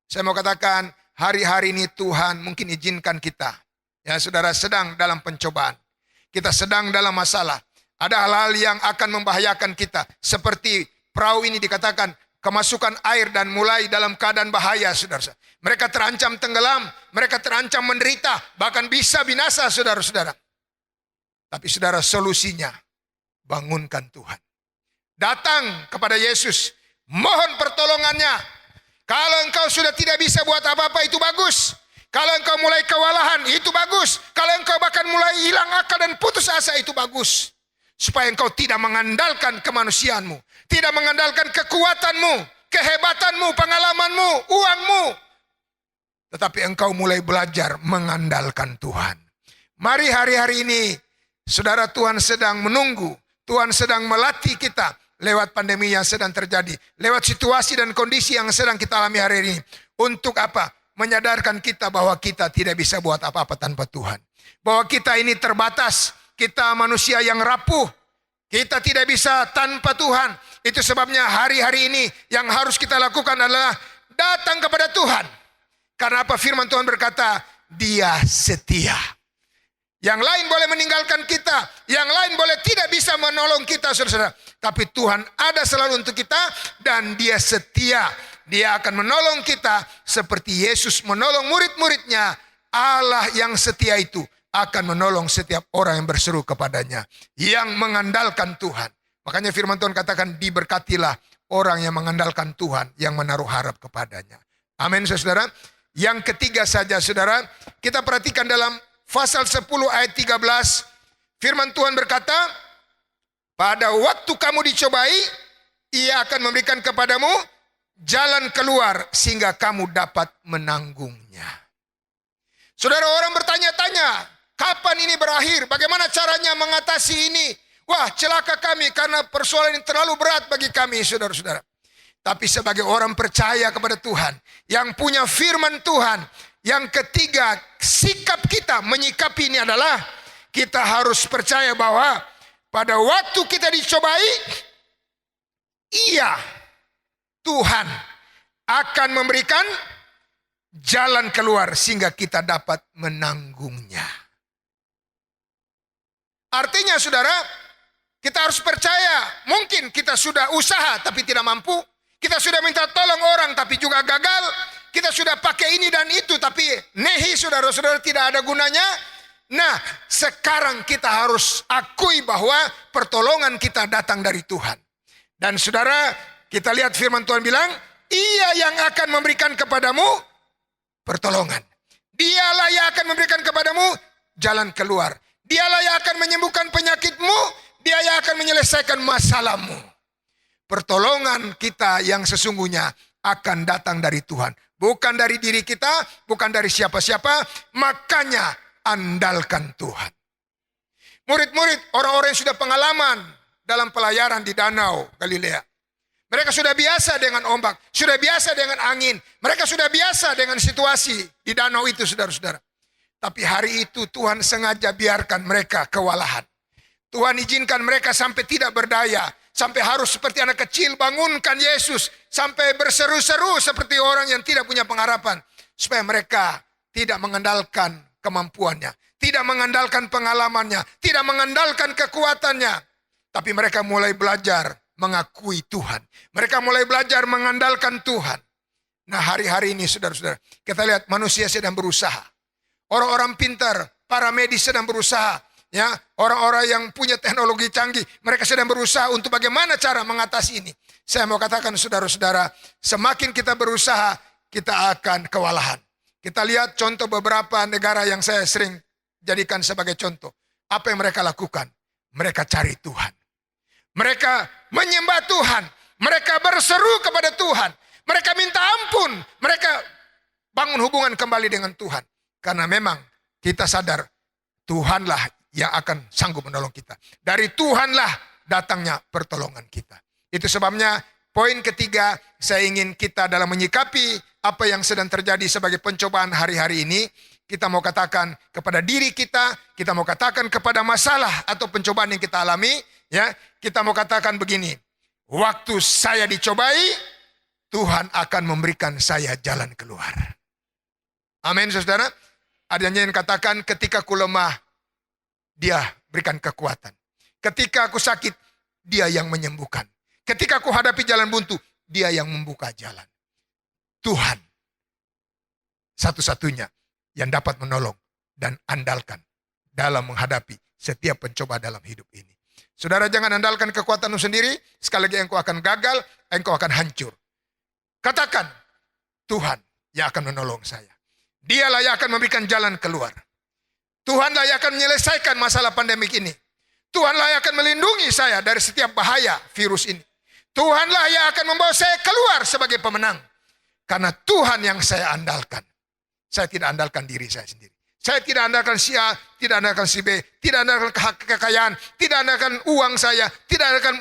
Saya mau katakan, hari-hari ini Tuhan mungkin izinkan kita, ya saudara, sedang dalam pencobaan. Kita sedang dalam masalah. Ada hal-hal yang akan membahayakan kita. Seperti perahu ini dikatakan, kemasukan air dan mulai dalam keadaan bahaya, saudara. Mereka terancam tenggelam, mereka terancam menderita, bahkan bisa binasa, saudara-saudara. Tapi saudara, solusinya bangunkan Tuhan. Datang kepada Yesus, mohon pertolongannya. Kalau engkau sudah tidak bisa buat apa-apa, itu bagus. Kalau engkau mulai kewalahan, itu bagus. Kalau engkau bahkan mulai hilang akal dan putus asa, itu bagus. Supaya engkau tidak mengandalkan kemanusiaanmu, tidak mengandalkan kekuatanmu, kehebatanmu, pengalamanmu, uangmu. Tetapi engkau mulai belajar mengandalkan Tuhan. Mari hari-hari ini, saudara, Tuhan sedang menunggu. Tuhan sedang melatih kita lewat pandemi yang sedang terjadi. Lewat situasi dan kondisi yang sedang kita alami hari ini. Untuk apa? Menyadarkan kita bahwa kita tidak bisa buat apa-apa tanpa Tuhan. Bahwa kita ini terbatas. Kita manusia yang rapuh. Kita tidak bisa tanpa Tuhan. Itu sebabnya hari-hari ini yang harus kita lakukan adalah datang kepada Tuhan. Karena apa? Firman Tuhan berkata, Dia setia. Yang lain boleh meninggalkan kita. Yang lain boleh tidak bisa menolong kita, saudara-saudara. Tapi Tuhan ada selalu untuk kita dan Dia setia. Dia akan menolong kita seperti Yesus menolong murid-muridnya. Allah yang setia itu akan menolong setiap orang yang berseru kepadanya. Yang mengandalkan Tuhan. Makanya firman Tuhan katakan, diberkatilah orang yang mengandalkan Tuhan, yang menaruh harap kepadanya. Amin, saudara. Yang ketiga saja, saudara, kita perhatikan dalam pasal 10 ayat 13, firman Tuhan berkata, pada waktu kamu dicobai, Ia akan memberikan kepadamu jalan keluar sehingga kamu dapat menanggungnya. Saudara, orang bertanya-tanya, kapan ini berakhir? Bagaimana caranya mengatasi ini? Wah, celaka kami karena persoalan ini terlalu berat bagi kami, saudara-saudara. Tapi sebagai orang percaya kepada Tuhan, yang punya firman Tuhan, yang ketiga, sikap kita menyikapi ini adalah kita harus percaya bahwa pada waktu kita dicobai, Ia, Tuhan, akan memberikan jalan keluar sehingga kita dapat menanggungnya. Artinya, saudara, kita harus percaya. Mungkin kita sudah usaha tapi tidak mampu. Kita sudah minta tolong orang tapi juga gagal. Kita sudah pakai ini dan itu tapi nehi, saudara-saudara, tidak ada gunanya. Nah, sekarang kita harus akui bahwa pertolongan kita datang dari Tuhan. Dan saudara, kita lihat firman Tuhan bilang, Ia yang akan memberikan kepadamu pertolongan. Dialah yang akan memberikan kepadamu jalan keluar. Dialah yang akan menyembuhkan penyakitmu. Dia yang akan menyelesaikan masalahmu. Pertolongan kita yang sesungguhnya akan datang dari Tuhan. Bukan dari diri kita, bukan dari siapa-siapa. Makanya andalkan Tuhan. Murid-murid, orang-orang yang sudah pengalaman dalam pelayaran di danau Galilea. Mereka sudah biasa dengan ombak, sudah biasa dengan angin. Mereka sudah biasa dengan situasi di danau itu, saudara-saudara. Tapi hari itu Tuhan sengaja biarkan mereka kewalahan. Tuhan izinkan mereka sampai tidak berdaya. Sampai harus seperti anak kecil bangunkan Yesus. Sampai berseru-seru seperti orang yang tidak punya pengharapan. Supaya mereka tidak mengandalkan kemampuannya. Tidak mengandalkan pengalamannya. Tidak mengandalkan kekuatannya. Tapi mereka mulai belajar mengakui Tuhan. Mereka mulai belajar mengandalkan Tuhan. Nah, hari-hari ini saudara-saudara, kita lihat manusia sedang berusaha. Orang-orang pintar, para medis sedang berusaha. Ya, orang-orang yang punya teknologi canggih, mereka sedang berusaha untuk bagaimana cara mengatasi ini. Saya mau katakan saudara-saudara, semakin kita berusaha, kita akan kewalahan. Kita lihat contoh beberapa negara yang saya sering jadikan sebagai contoh. Apa yang mereka lakukan? Mereka cari Tuhan. Mereka menyembah Tuhan. Mereka berseru kepada Tuhan. Mereka minta ampun. Mereka bangun hubungan kembali dengan Tuhan. Karena memang kita sadar Tuhanlah yang akan sanggup menolong kita. Dari Tuhanlah datangnya pertolongan kita. Itu sebabnya poin ketiga, saya ingin kita dalam menyikapi apa yang sedang terjadi sebagai pencobaan hari-hari ini. Kita mau katakan kepada diri kita mau katakan kepada masalah atau pencobaan yang kita alami. Ya, kita mau katakan begini, waktu saya dicobai, Tuhan akan memberikan saya jalan keluar. Amin, saudara. Ada yang katakan ketika ku lemah, Dia berikan kekuatan. Ketika aku sakit, Dia yang menyembuhkan. Ketika aku hadapi jalan buntu, Dia yang membuka jalan. Tuhan satu-satunya yang dapat menolong dan andalkan dalam menghadapi setiap pencoba dalam hidup ini. Saudara, jangan andalkan kekuatanmu sendiri, sekali lagi engkau akan gagal, engkau akan hancur. Katakan, Tuhan yang akan menolong saya. Dialah yang akan memberikan jalan keluar. Tuhanlah yang akan menyelesaikan masalah pandemik ini. Tuhanlah yang akan melindungi saya dari setiap bahaya virus ini. Tuhanlah yang akan membawa saya keluar sebagai pemenang. Karena Tuhan yang saya andalkan. Saya tidak andalkan diri saya sendiri. Saya tidak andalkan si A, tidak andalkan si B, tidak andalkan kekayaan, tidak andalkan uang saya, tidak andalkan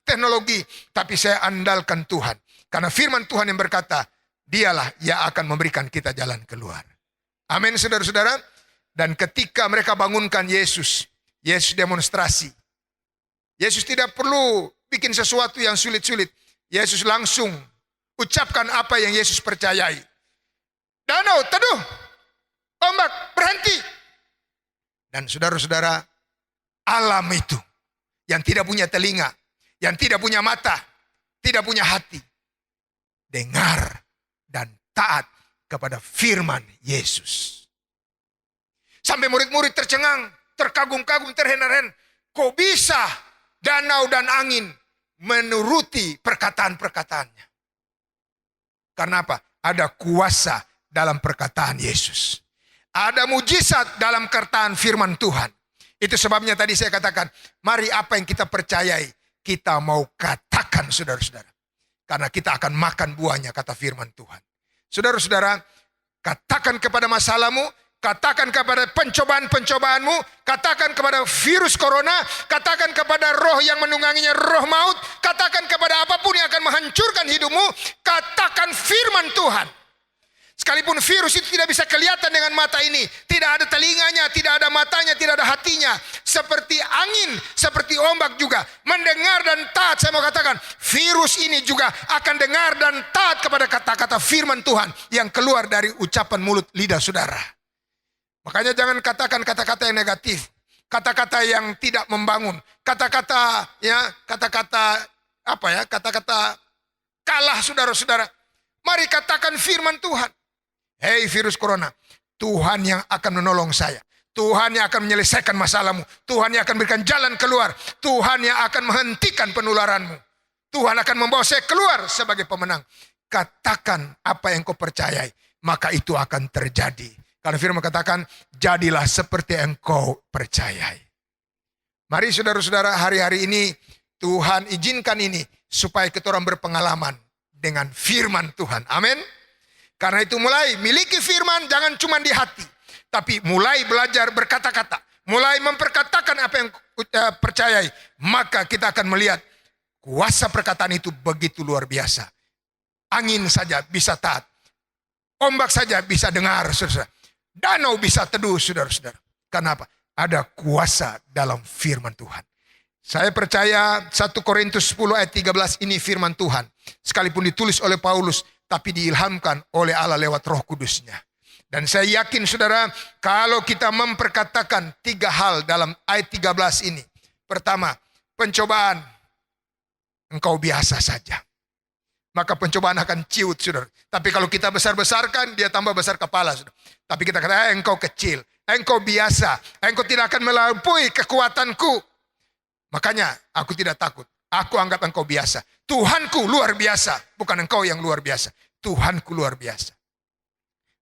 teknologi. Tapi saya andalkan Tuhan. Karena firman Tuhan yang berkata, dialah yang akan memberikan kita jalan keluar. Amin, saudara-saudara. Dan ketika mereka bangunkan Yesus, Yesus demonstrasi. Yesus tidak perlu bikin sesuatu yang sulit-sulit. Yesus langsung ucapkan apa yang Yesus percayai. Danau teduh, ombak berhenti. Dan saudara-saudara, alam itu yang tidak punya telinga, yang tidak punya mata, tidak punya hati, dengar dan taat kepada firman Yesus. Sampai murid-murid tercengang, terkagum-kagum, terhena-hena. Kok bisa danau dan angin menuruti perkataan-perkataannya? Karena apa? Ada kuasa dalam perkataan Yesus. Ada mujizat dalam perkataan firman Tuhan. Itu sebabnya tadi saya katakan, mari apa yang kita percayai, kita mau katakan, saudara-saudara. Karena kita akan makan buahnya, kata firman Tuhan. Saudara-saudara, katakan kepada masalahmu, katakan kepada pencobaan-pencobaanmu, katakan kepada virus corona, katakan kepada roh yang menungganginya, roh maut, katakan kepada apapun yang akan menghancurkan hidupmu, katakan firman Tuhan. Sekalipun virus itu tidak bisa kelihatan dengan mata ini, tidak ada telinganya, tidak ada matanya, tidak ada hatinya. Seperti angin, seperti ombak juga. Mendengar dan taat, saya mau katakan, virus ini juga akan dengar dan taat kepada kata-kata firman Tuhan yang keluar dari ucapan mulut lidah saudara. Makanya jangan katakan kata-kata yang negatif, kata-kata yang tidak membangun, kata-kata kalah, saudara-saudara. Mari katakan firman Tuhan. Hei virus corona, Tuhan yang akan menolong saya. Tuhan yang akan menyelesaikan masalahmu. Tuhan yang akan berikan jalan keluar. Tuhan yang akan menghentikan penularanmu. Tuhan akan membawa saya keluar sebagai pemenang. Katakan apa yang kau percayai, maka itu akan terjadi. Karena firman katakan, jadilah seperti yang kau percayai. Mari saudara-saudara, hari-hari ini Tuhan izinkan ini supaya kita orang berpengalaman dengan firman Tuhan. Amin. Karena itu mulai miliki firman, jangan cuma di hati. Tapi mulai belajar berkata-kata. Mulai memperkatakan apa yang percayai. Maka kita akan melihat kuasa perkataan itu begitu luar biasa. Angin saja bisa taat. Ombak saja bisa dengar, saudara. Danau bisa teduh, saudara-saudara. Karena apa? Ada kuasa dalam firman Tuhan. Saya percaya 1 Korintus 10 ayat 13 ini firman Tuhan. Sekalipun ditulis oleh Paulus, tapi diilhamkan oleh Allah lewat Roh Kudusnya. Dan saya yakin saudara, kalau kita memperkatakan 3 hal dalam ayat 13 ini. Pertama, pencobaan engkau biasa saja. Maka pencobaan akan ciut, saudara. Tapi kalau kita besar-besarkan, dia tambah besar kepala, saudara. Tapi kita katakan, engkau kecil, engkau biasa, engkau tidak akan melampaui kekuatanku. Makanya aku tidak takut. Aku anggap engkau biasa. Tuhanku luar biasa. Bukan engkau yang luar biasa. Tuhanku luar biasa.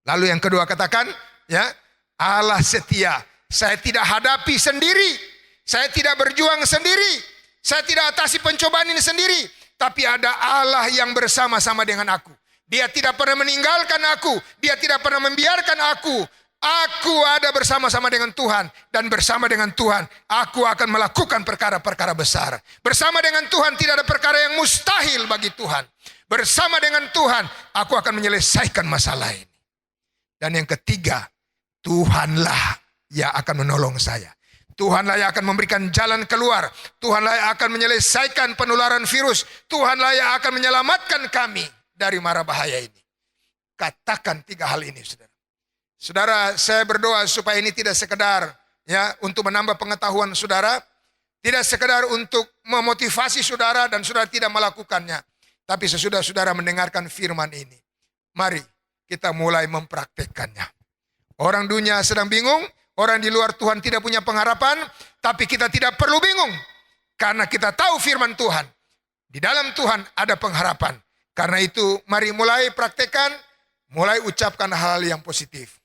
Lalu yang kedua katakan, ya, Allah setia. Saya tidak hadapi sendiri. Saya tidak berjuang sendiri. Saya tidak atasi pencobaan ini sendiri. Tapi ada Allah yang bersama-sama dengan aku. Dia tidak pernah meninggalkan aku. Dia tidak pernah membiarkan aku. Aku ada bersama-sama dengan Tuhan. Dan bersama dengan Tuhan, aku akan melakukan perkara-perkara besar. Bersama dengan Tuhan tidak ada perkara yang mustahil bagi Tuhan. Bersama dengan Tuhan, aku akan menyelesaikan masalah ini. Dan yang ketiga, Tuhanlah yang akan menolong saya. Tuhanlah yang akan memberikan jalan keluar. Tuhanlah yang akan menyelesaikan penularan virus. Tuhanlah yang akan menyelamatkan kami dari mara bahaya ini. Katakan 3 hal ini, saudara. Saudara, saya berdoa supaya ini tidak sekedar ya untuk menambah pengetahuan saudara, tidak sekedar untuk memotivasi saudara dan saudara tidak melakukannya. Tapi sesudah saudara mendengarkan firman ini, mari kita mulai mempraktekkannya. Orang dunia sedang bingung, Orang di luar Tuhan tidak punya pengharapan, tapi kita tidak perlu bingung. Karena kita tahu firman Tuhan. Di dalam Tuhan ada pengharapan. Karena itu mari mulai praktekkan, mulai ucapkan hal-hal yang positif.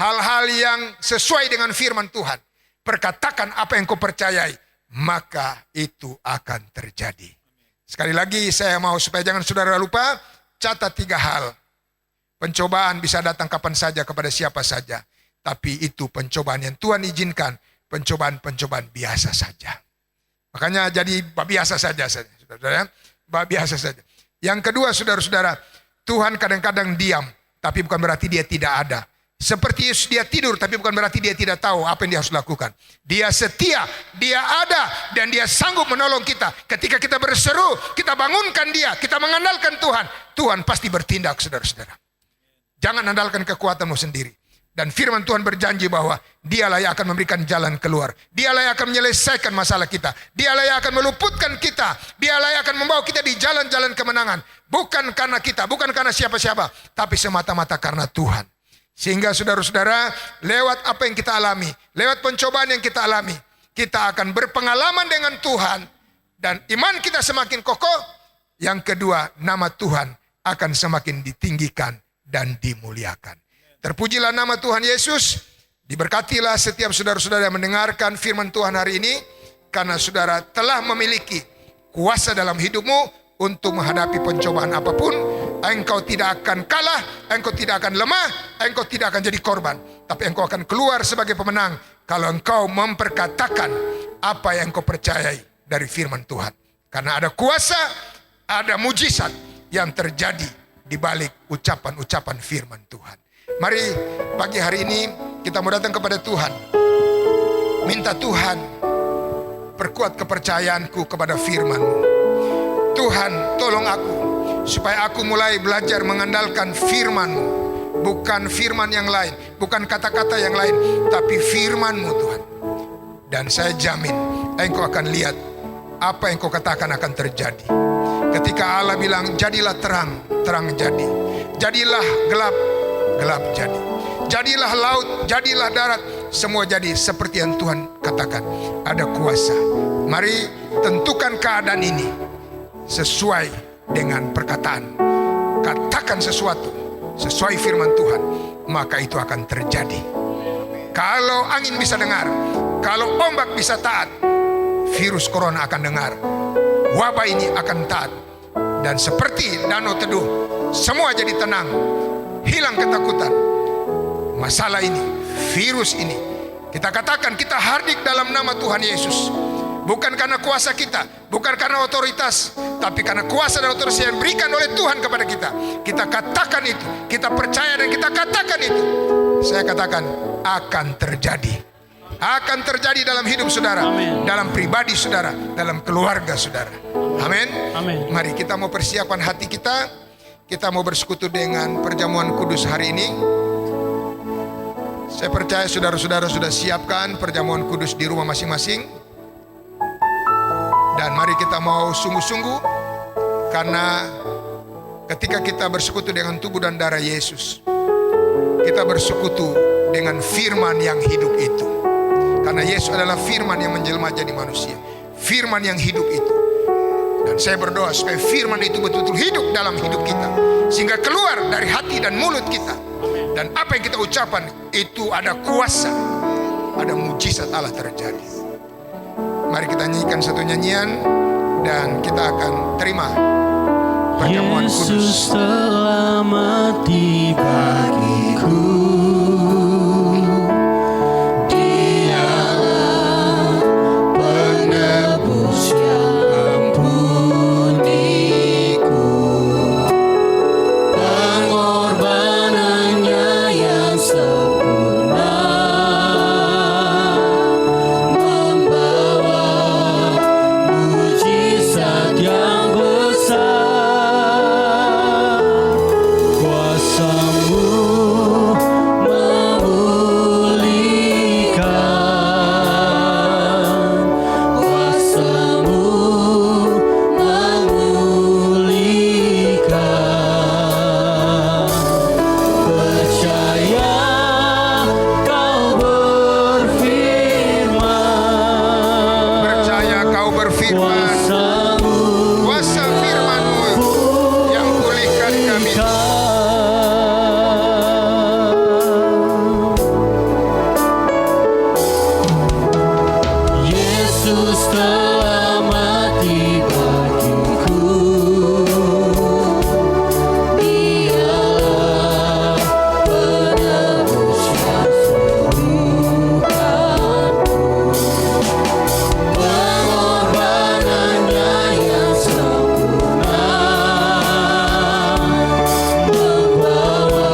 Hal-hal yang sesuai dengan firman Tuhan. Perkatakan apa yang kau percayai, maka itu akan terjadi. Sekali lagi saya mau supaya jangan saudara lupa, catat 3 hal. Pencobaan bisa datang kapan saja kepada siapa saja. Tapi itu pencobaan yang Tuhan izinkan, pencobaan-pencobaan biasa saja. Makanya jadi biasa saja, saudara. Biasa saja. Yang kedua, saudara-saudara, Tuhan kadang-kadang diam, tapi bukan berarti dia tidak ada. Seperti Yesus, dia tidur, tapi bukan berarti dia tidak tahu apa yang dia harus lakukan. Dia setia, dia ada, dan dia sanggup menolong kita. Ketika kita berseru, kita bangunkan dia, kita mengandalkan Tuhan. Tuhan pasti bertindak, saudara-saudara. Jangan andalkan kekuatanmu sendiri. Dan firman Tuhan berjanji bahwa dialah yang akan memberikan jalan keluar. Dialah yang akan menyelesaikan masalah kita. Dialah yang akan meluputkan kita. Dialah yang akan membawa kita di jalan-jalan kemenangan. Bukan karena kita, bukan karena siapa-siapa, tapi semata-mata karena Tuhan. Sehingga saudara-saudara, lewat apa yang kita alami, lewat pencobaan yang kita alami, kita akan berpengalaman dengan Tuhan. Dan iman kita semakin kokoh. Yang kedua, nama Tuhan akan semakin ditinggikan dan dimuliakan. Terpujilah nama Tuhan Yesus. Diberkatilah setiap saudara-saudara yang mendengarkan firman Tuhan hari ini. Karena saudara telah memiliki kuasa dalam hidupmu untuk menghadapi pencobaan apapun. Engkau tidak akan kalah, engkau tidak akan lemah, engkau tidak akan jadi korban. Tapi engkau akan keluar sebagai pemenang kalau engkau memperkatakan apa yang engkau percayai dari firman Tuhan. Karena ada kuasa, ada mujizat yang terjadi di balik ucapan-ucapan firman Tuhan. Mari pagi hari ini kita mau datang kepada Tuhan. Minta Tuhan perkuat kepercayaanku kepada firman-Mu. Tuhan tolong aku supaya aku mulai belajar mengandalkan firman-Mu. Bukan firman yang lain, bukan kata-kata yang lain, tapi firman-Mu Tuhan. Dan saya jamin engkau akan lihat apa yang kau katakan akan terjadi. Ketika Allah bilang jadilah terang, terang jadi. Jadilah gelap, gelap jadi. Jadilah laut, jadilah darat, semua jadi seperti yang Tuhan katakan. Ada kuasa. Mari tentukan keadaan ini sesuai dengan perkataan. Katakan sesuatu sesuai firman Tuhan, maka itu akan terjadi. Kalau angin bisa dengar, kalau ombak bisa taat, virus corona akan dengar, wabah ini akan taat. Dan seperti danau teduh, semua jadi tenang, hilang ketakutan. Masalah ini, virus ini, kita katakan kita hardik dalam nama Tuhan Yesus. Bukan karena kuasa kita, bukan karena otoritas, tapi karena kuasa dan otoritas yang diberikan oleh Tuhan kepada kita. Kita katakan itu, kita percaya dan kita katakan itu. Saya katakan akan terjadi. Akan terjadi dalam hidup saudara, Amin. dalam pribadi saudara, dalam keluarga saudara. Amin. Amin. Mari kita mau persiapkan hati kita. Kita mau bersekutu dengan perjamuan kudus hari ini. Saya percaya saudara-saudara sudah siapkan perjamuan kudus di rumah masing-masing. Dan mari kita mau sungguh-sungguh, karena ketika kita bersekutu dengan tubuh dan darah Yesus, kita bersekutu dengan firman yang hidup itu. Karena Yesus adalah firman yang menjelma jadi manusia, firman yang hidup itu. Dan saya berdoa supaya firman itu betul-betul hidup dalam hidup kita, sehingga keluar dari hati dan mulut kita. Dan apa yang kita ucapkan itu ada kuasa, ada mujizat Allah terjadi. Mari kita nyanyikan satu nyanyian dan kita akan terima perjamuan kudus. Yesus telah mati bagiku. Dialah penebus yang ampuniku. Pengorbanannya yang sempurna membawa mujizat yang besar. Kuasa-Mu firman, kuasa firman-Mu yang pulihkan kami. Yesus telah mati bagiku. Dialah penebus yang sembuhkanku. Pengorbanannya yang sempurna membawa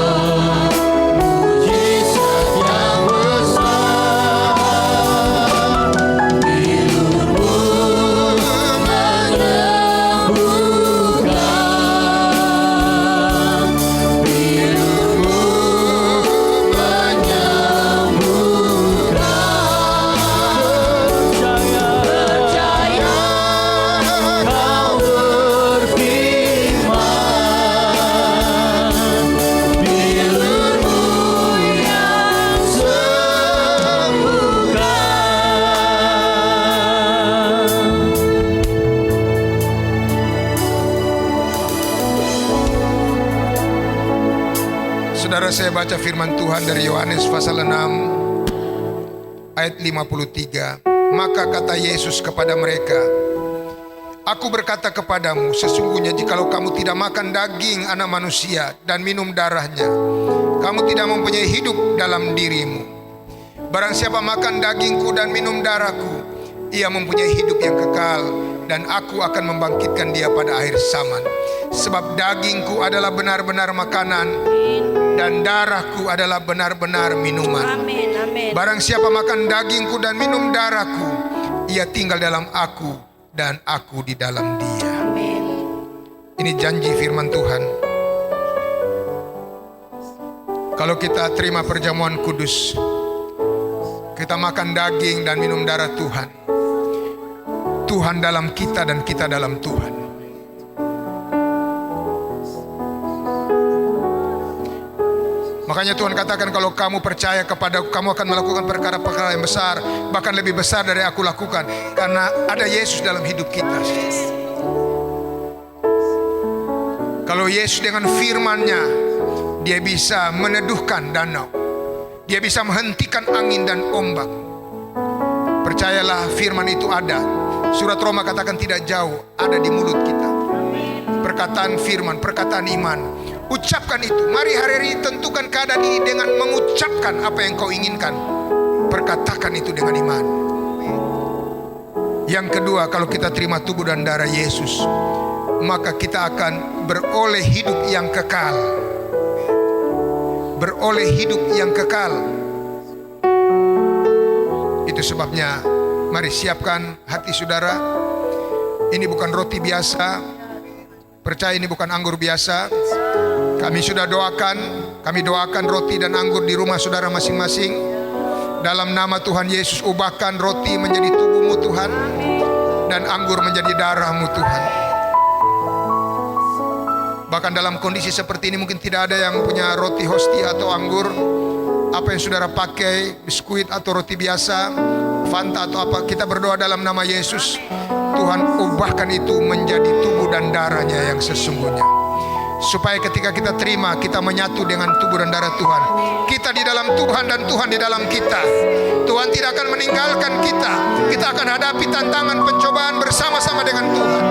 mujizat yang besar. Saudara, saya baca firman Tuhan dari Yohanes pasal 6 ayat 53. Maka kata Yesus kepada mereka, Aku berkata kepadamu, sesungguhnya jikalau kamu tidak makan daging anak manusia dan minum darahnya, kamu tidak mempunyai hidup dalam dirimu. Barang siapa makan dagingku dan minum darahku, ia mempunyai hidup yang kekal, dan aku akan membangkitkan dia pada akhir zaman. Sebab dagingku adalah benar-benar makanan, dan darahku adalah benar-benar minuman. Amin, amin. Barang siapa makan dagingku dan minum darahku, ia tinggal dalam aku dan aku di dalam dia. Amin. Ini janji firman Tuhan. Kalau kita terima perjamuan kudus, kita makan daging dan minum darah Tuhan. Tuhan dalam kita dan kita dalam Tuhan. Makanya Tuhan katakan, kalau kamu percaya kepadaku, kamu akan melakukan perkara-perkara yang besar, bahkan lebih besar dari aku lakukan, karena ada Yesus dalam hidup kita. Kalau Yesus dengan firman-Nya, Dia bisa meneduhkan danau, Dia bisa menghentikan angin dan ombak. Percayalah, firman itu ada. Surat Roma katakan tidak jauh, ada di mulut kita. Perkataan firman, perkataan iman. Ucapkan itu. Mari hari ini tentukan keadaan ini dengan mengucapkan apa yang kau inginkan. Perkatakan itu dengan iman. Yang kedua, kalau kita terima tubuh dan darah Yesus, maka kita akan beroleh hidup yang kekal. Beroleh hidup yang kekal. Itu sebabnya, mari siapkan hati saudara. Ini bukan roti biasa. Percaya ini bukan anggur biasa. Kami sudah doakan, kami doakan roti dan anggur di rumah saudara masing-masing. Dalam nama Tuhan Yesus, ubahkan roti menjadi tubuhmu Tuhan, dan anggur menjadi darahmu Tuhan. Bahkan dalam kondisi seperti ini mungkin tidak ada yang punya roti hosti atau anggur. Apa yang saudara pakai, biskuit atau roti biasa, Fanta atau apa, kita berdoa dalam nama Yesus. Tuhan ubahkan itu menjadi tubuh dan darahnya yang sesungguhnya. Supaya ketika kita terima, kita menyatu dengan tubuh dan darah Tuhan. Kita di dalam Tuhan dan Tuhan di dalam kita. Tuhan tidak akan meninggalkan kita. Kita akan hadapi tantangan pencobaan bersama-sama dengan Tuhan.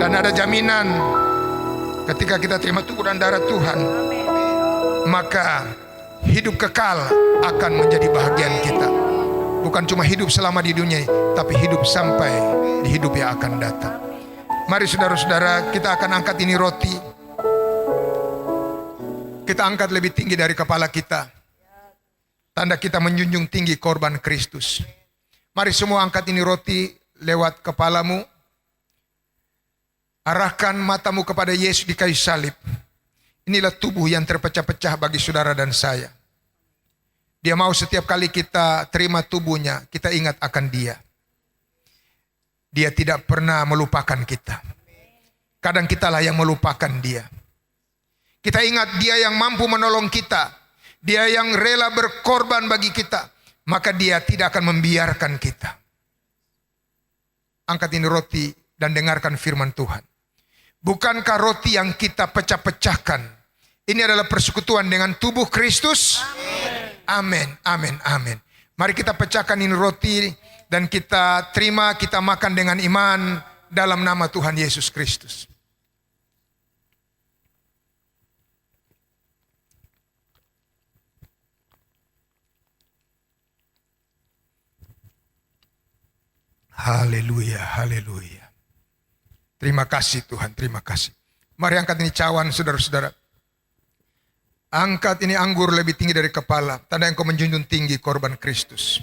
Dan ada jaminan ketika kita terima tubuh dan darah Tuhan, maka hidup kekal akan menjadi bahagian kita. Bukan cuma hidup selama di dunia, tapi hidup sampai di hidup yang akan datang. Mari saudara-saudara, kita akan angkat ini roti. Kita angkat lebih tinggi dari kepala kita. Tanda kita menjunjung tinggi korban Kristus. Mari semua angkat ini roti lewat kepalamu. Arahkan matamu kepada Yesus di kayu salib. Inilah tubuh yang terpecah-pecah bagi saudara dan saya. Dia mau setiap kali kita terima tubuhnya, kita ingat akan Dia. Dia tidak pernah melupakan kita. Kadang kitalah yang melupakan Dia. Kita ingat Dia yang mampu menolong kita. Dia yang rela berkorban bagi kita. Maka Dia tidak akan membiarkan kita. angkat ini roti dan dengarkan firman Tuhan. Bukankah roti yang kita pecah-pecahkan ini adalah persekutuan dengan tubuh Kristus? Amin, amin, amin. Mari kita pecahkan ini roti dan kita terima, kita makan dengan iman dalam nama Tuhan Yesus Kristus. Haleluya, haleluya. Terima kasih Tuhan, terima kasih. Mari angkat ini cawan saudara-saudara. Angkat ini anggur lebih tinggi dari kepala. Tanda engkau menjunjung tinggi korban Kristus.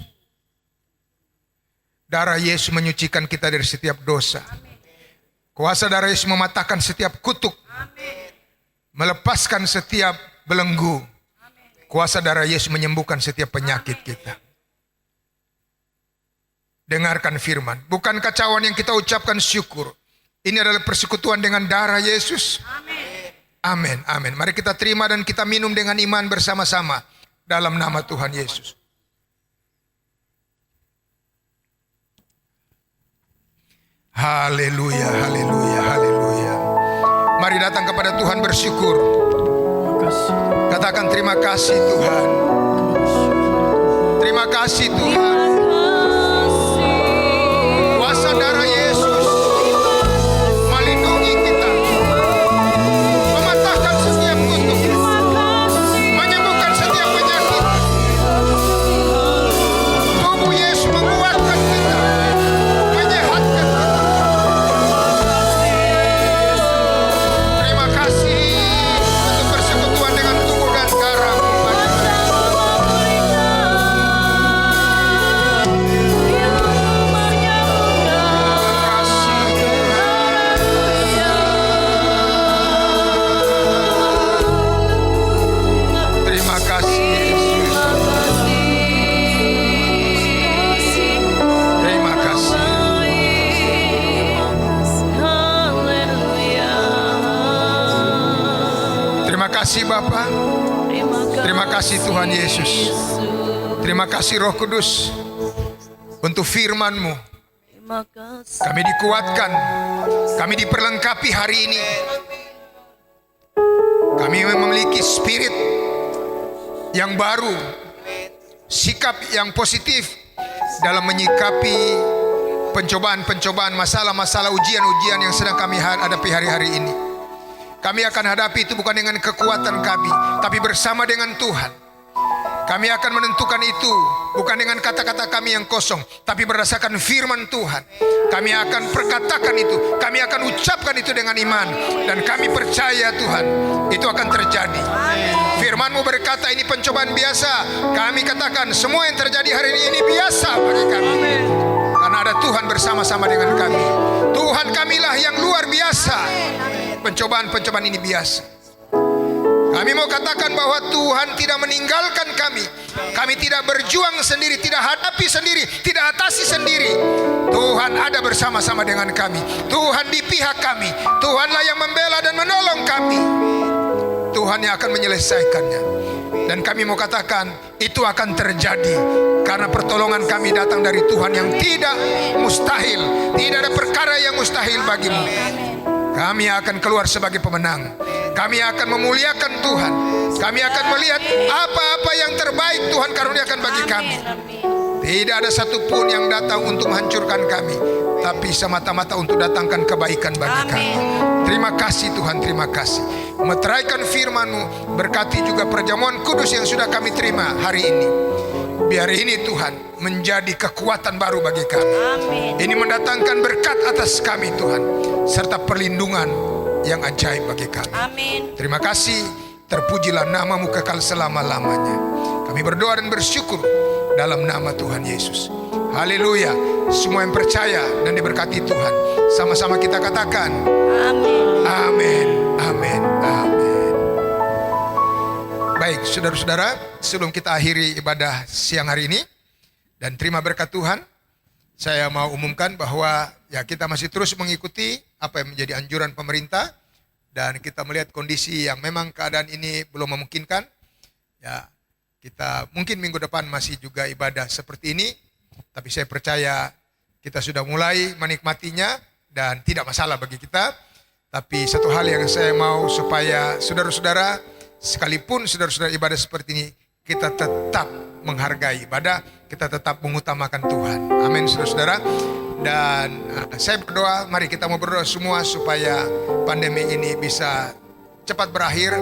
Darah Yesus menyucikan kita dari setiap dosa. Kuasa darah Yesus mematahkan setiap kutuk. Melepaskan setiap belenggu. Kuasa darah Yesus menyembuhkan setiap penyakit kita. Dengarkan firman. Bukankah cawan yang kita ucapkan syukur? Ini adalah persekutuan dengan darah Yesus. Amin, amin. Mari kita terima dan kita minum dengan iman bersama-sama dalam nama Tuhan Yesus. Haleluya, haleluya, haleluya. Mari datang kepada Tuhan bersyukur. Katakan terima kasih Tuhan. Terima kasih Tuhan. Kuasa darah Yesus melindungi kita, mematahkan setiap kutuk, menyembuhkan setiap penyakit. Tubuh Yesus menguatkan kita, menyehatkan kita. Terima kasih untuk persekutuan dengan tubuh dan darah. Terima kasih Yesus. Terima kasih. Terima kasih Bapa. Terima kasih Tuhan Yesus. Terima kasih Roh Kudus untuk firman-Mu. Kami dikuatkan, kami diperlengkapi hari ini. Kami memiliki spirit yang baru, sikap yang positif dalam menyikapi pencobaan-pencobaan, masalah-masalah, ujian-ujian yang sedang kami hadapi hari-hari ini. Kami akan hadapi itu bukan dengan kekuatan kami, tapi bersama dengan Tuhan. Kami akan menentukan itu bukan dengan kata-kata kami yang kosong, tapi berdasarkan firman Tuhan. Kami akan perkatakan itu, kami akan ucapkan itu dengan iman. Dan kami percaya Tuhan, itu akan terjadi. Firman-Mu berkata ini pencobaan biasa. Kami katakan semua yang terjadi hari ini biasa bagi kami. Karena ada Tuhan bersama-sama dengan kami. Tuhan kamilah yang luar biasa. Pencobaan-pencobaan ini biasa. Kami mau katakan bahwa Tuhan tidak meninggalkan kami. Kami tidak berjuang sendiri, tidak hadapi sendiri, tidak atasi sendiri. Tuhan ada bersama-sama dengan kami. Tuhan di pihak kami. Tuhanlah yang membela dan menolong kami. Tuhan yang akan menyelesaikannya. Dan kami mau katakan itu akan terjadi karena pertolongan kami datang dari Tuhan yang tidak mustahil. Tidak ada perkara yang mustahil bagimu. Kami akan keluar sebagai pemenang. Kami akan memuliakan Tuhan. Kami akan melihat apa-apa yang terbaik Tuhan karuniakan bagi kami. Tidak ada satupun yang datang untuk menghancurkan kami, tapi semata-mata untuk datangkan kebaikan bagi kami. Terima kasih Tuhan, terima kasih. Meteraikan firman-Mu, berkati juga perjamuan kudus yang sudah kami terima hari ini. Biar ini Tuhan menjadi kekuatan baru bagi kami. Ini mendatangkan berkat atas kami Tuhan, serta perlindungan yang ajaib bagi kami. Terima kasih, terpujilah nama-Mu kekal selama-lamanya. Kami berdoa dan bersyukur dalam nama Tuhan Yesus. Haleluya. Semua yang percaya dan diberkati Tuhan, sama-sama kita katakan amin. Amin. Amin. Amin. Baik, saudara-saudara, sebelum kita akhiri ibadah siang hari ini dan terima berkat Tuhan, saya mau umumkan bahwa ya kita masih terus mengikuti apa yang menjadi anjuran pemerintah, dan kita melihat kondisi yang memang keadaan ini belum memungkinkan. Ya, kita mungkin minggu depan masih juga ibadah seperti ini, tapi saya percaya kita sudah mulai menikmatinya dan tidak masalah bagi kita. Tapi satu hal yang saya mau supaya saudara-saudara, sekalipun saudara-saudara ibadah seperti ini, kita tetap menghargai ibadah, kita tetap mengutamakan Tuhan. Amin saudara-saudara. Dan saya berdoa, mari kita mau berdoa semua supaya pandemi ini bisa cepat berakhir,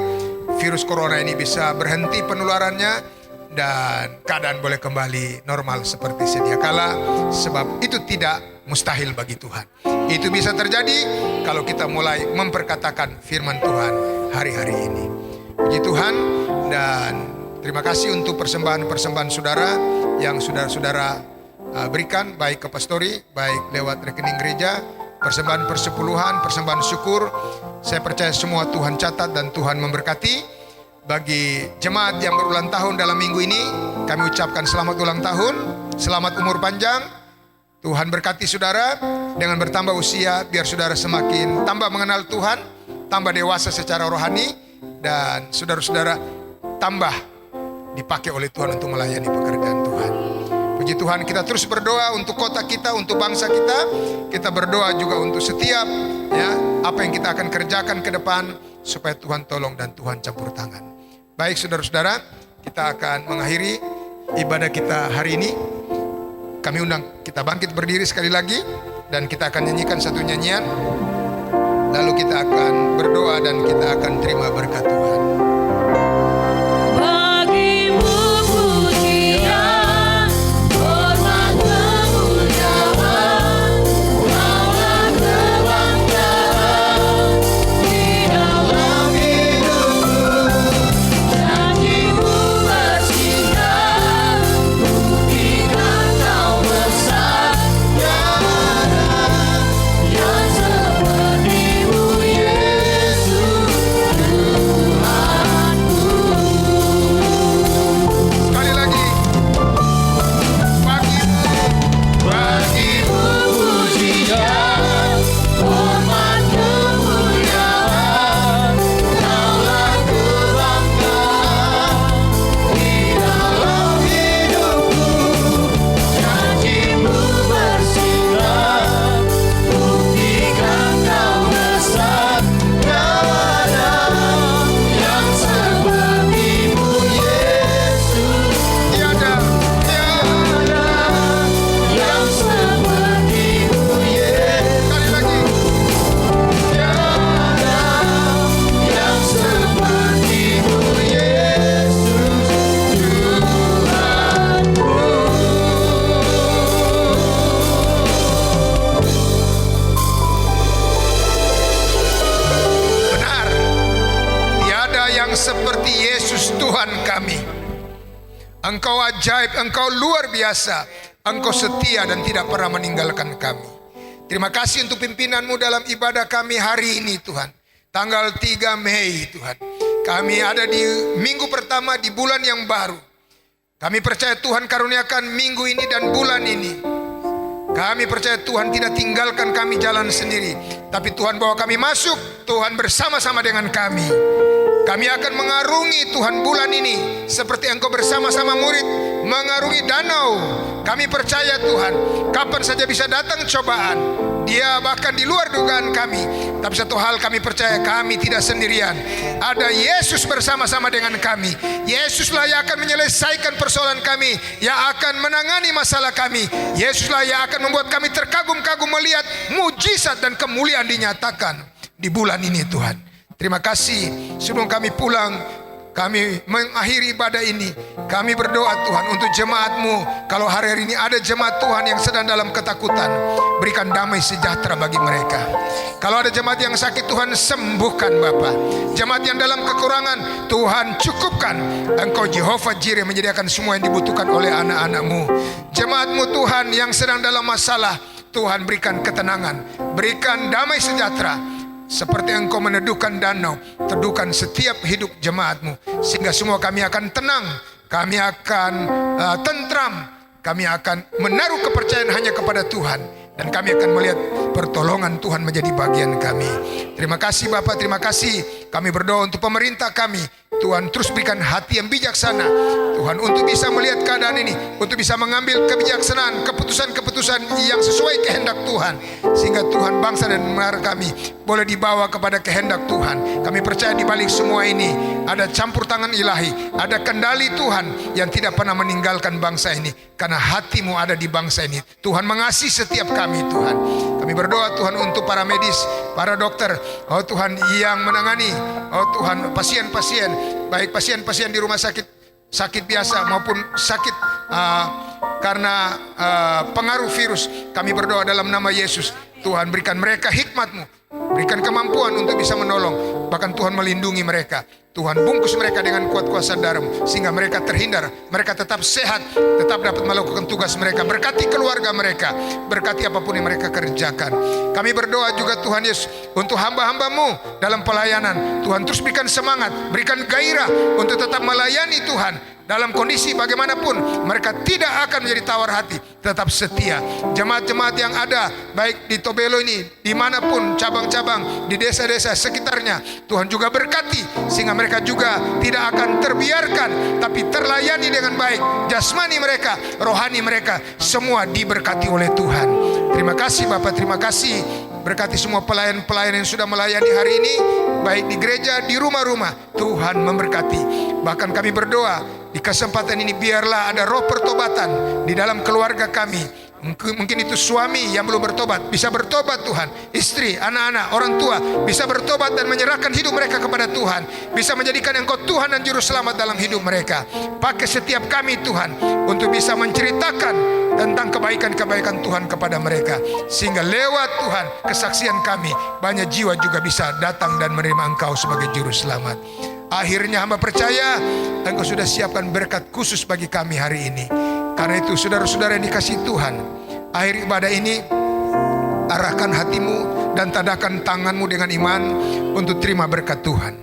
virus corona ini bisa berhenti penularannya, dan keadaan boleh kembali normal seperti sedia kala, sebab itu tidak mustahil bagi Tuhan. Itu bisa terjadi kalau kita mulai memperkatakan firman Tuhan hari-hari ini. Puji Tuhan, dan terima kasih untuk persembahan-persembahan saudara yang saudara-saudara berikan, baik ke pastori, baik lewat rekening gereja, persembahan persepuluhan, persembahan syukur. Saya percaya semua Tuhan catat dan Tuhan memberkati. Bagi jemaat yang berulang tahun dalam minggu ini, kami ucapkan selamat ulang tahun, selamat umur panjang. Tuhan berkati saudara dengan bertambah usia, biar saudara semakin tambah mengenal Tuhan, tambah dewasa secara rohani, dan saudara-saudara tambah dipakai oleh Tuhan untuk melayani pekerjaan Tuhan. Puji Tuhan, kita terus berdoa untuk kota kita, untuk bangsa kita. Kita berdoa juga untuk setiap apa yang kita akan kerjakan ke depan, supaya Tuhan tolong dan Tuhan campur tangan. Baik saudara-saudara, kita akan mengakhiri ibadah kita hari ini. Kami undang kita bangkit berdiri sekali lagi, dan kita akan nyanyikan satu nyanyian. Lalu kita akan berdoa dan kita akan terima berkat Tuhan. Bagimu pujian, hormat kemuliaan, Kaulah kebanggaan di dalam hidupku. Janjimu bersinar, buktikan Kau besar, tiada yang seperti-Mu Yesus Tuhanku. Sekali lagi, Bagimu pujian, hormat kemuliaan, Kaulah kebanggaan di dalam hidupku. Janjimu bersinar, buktikan Kau besar, tiada yang seperti-Mu Yesus, tiada yang seperti-Mu Yesus. sekali lagi. Tiada yang seperti-Mu Yesus Tuhanku. Benar, tiada yang seperti Yesus Tuhan kami. Engkau ajaib, Engkau luar biasa, Engkau setia dan tidak pernah meninggalkan kami. Terima kasih untuk pimpinan-Mu dalam ibadah kami hari ini Tuhan. Tanggal 3 Mei Tuhan. Kami ada di minggu pertama di bulan yang baru. Kami percaya Tuhan karuniakan minggu ini dan bulan ini. Kami percaya Tuhan tidak tinggalkan kami jalan sendiri, tapi Tuhan bawa kami masuk, Tuhan bersama-sama dengan kami. Kami akan mengarungi Tuhan bulan ini seperti Engkau bersama-sama murid mengarungi danau. Kami percaya Tuhan, kapan saja bisa datang cobaan, dia bahkan di luar dugaan kami. Tapi satu hal kami percaya, kami tidak sendirian. Ada Yesus bersama-sama dengan kami. Yesuslah yang akan menyelesaikan persoalan kami, yang akan menangani masalah kami. Yesuslah yang akan membuat kami terkagum-kagum melihat mujizat dan kemuliaan dinyatakan di bulan ini Tuhan. Terima kasih. Sebelum kami pulang, kami mengakhiri ibadah ini, kami berdoa Tuhan untuk jemaat-Mu. Kalau hari-hari ini ada jemaat Tuhan yang sedang dalam ketakutan, berikan damai sejahtera bagi mereka. Kalau ada jemaat yang sakit, Tuhan sembuhkan Bapa. Jemaat yang dalam kekurangan, Tuhan cukupkan. Engkau Jehovah Jireh menyediakan semua yang dibutuhkan oleh anak-anak-Mu. Jemaat-Mu Tuhan yang sedang dalam masalah, Tuhan berikan ketenangan, berikan damai sejahtera. Seperti Engkau meneduhkan danau, teduhkan setiap hidup jemaat-Mu, sehingga semua kami akan tenang, kami akan tentram, kami akan menaruh kepercayaan hanya kepada Tuhan, dan kami akan melihat pertolongan Tuhan menjadi bagian kami. Terima kasih Bapak, terima kasih. Kami berdoa untuk pemerintah kami. Tuhan terus berikan hati yang bijaksana, Tuhan, untuk bisa melihat keadaan ini, untuk bisa mengambil kebijaksanaan, keputusan-keputusan yang sesuai kehendak Tuhan, sehingga Tuhan, bangsa dan negara kami boleh dibawa kepada kehendak Tuhan. Kami percaya di balik semua ini ada campur tangan ilahi, ada kendali Tuhan yang tidak pernah meninggalkan bangsa ini, karena hatimu ada di bangsa ini. Tuhan mengasihi setiap kami, Tuhan. Kami berdoa Tuhan untuk para medis, para dokter, oh Tuhan, yang menangani, oh Tuhan, pasien-pasien, baik pasien-pasien di rumah sakit biasa maupun sakit karena pengaruh virus. Kami berdoa dalam nama Yesus, Tuhan, berikan mereka hikmat-Mu, berikan kemampuan untuk bisa menolong, bahkan Tuhan melindungi mereka. Tuhan, bungkus mereka dengan kuat kuasa darah-Mu, sehingga mereka terhindar, mereka tetap sehat, tetap dapat melakukan tugas mereka. Berkati keluarga mereka, berkati apapun yang mereka kerjakan. Kami berdoa juga Tuhan Yesus untuk hamba-hamba-Mu dalam pelayanan. Tuhan, terus berikan semangat, berikan gairah untuk tetap melayani Tuhan. Dalam kondisi bagaimanapun, mereka tidak akan menjadi tawar hati, tetap setia. Jemaat-jemaat yang ada, baik di Tobelo ini, dimanapun cabang-cabang, di desa-desa sekitarnya, Tuhan juga berkati, sehingga mereka juga tidak akan terbiarkan, tapi terlayani dengan baik. Jasmani mereka, rohani mereka, semua diberkati oleh Tuhan. Terima kasih Bapak, terima kasih. Berkati semua pelayan-pelayan yang sudah melayani hari ini, baik di gereja, di rumah-rumah. Tuhan memberkati. Bahkan kami berdoa, di kesempatan ini biarlah ada roh pertobatan di dalam keluarga kami. Mungkin itu suami yang belum bertobat, bisa bertobat Tuhan. Istri, anak-anak, orang tua bisa bertobat dan menyerahkan hidup mereka kepada Tuhan. Bisa menjadikan Engkau Tuhan dan Juru Selamat dalam hidup mereka. Pakai setiap kami Tuhan, untuk bisa menceritakan tentang kebaikan-kebaikan Tuhan kepada mereka, sehingga lewat Tuhan, kesaksian kami, banyak jiwa juga bisa datang dan menerima Engkau sebagai Juru Selamat. Akhirnya hamba percaya Engkau sudah siapkan berkat khusus bagi kami hari ini. Karena itu saudara-saudara yang dikasihi Tuhan, akhir ibadah ini arahkan hatimu dan tadakan tanganmu dengan iman untuk terima berkat Tuhan.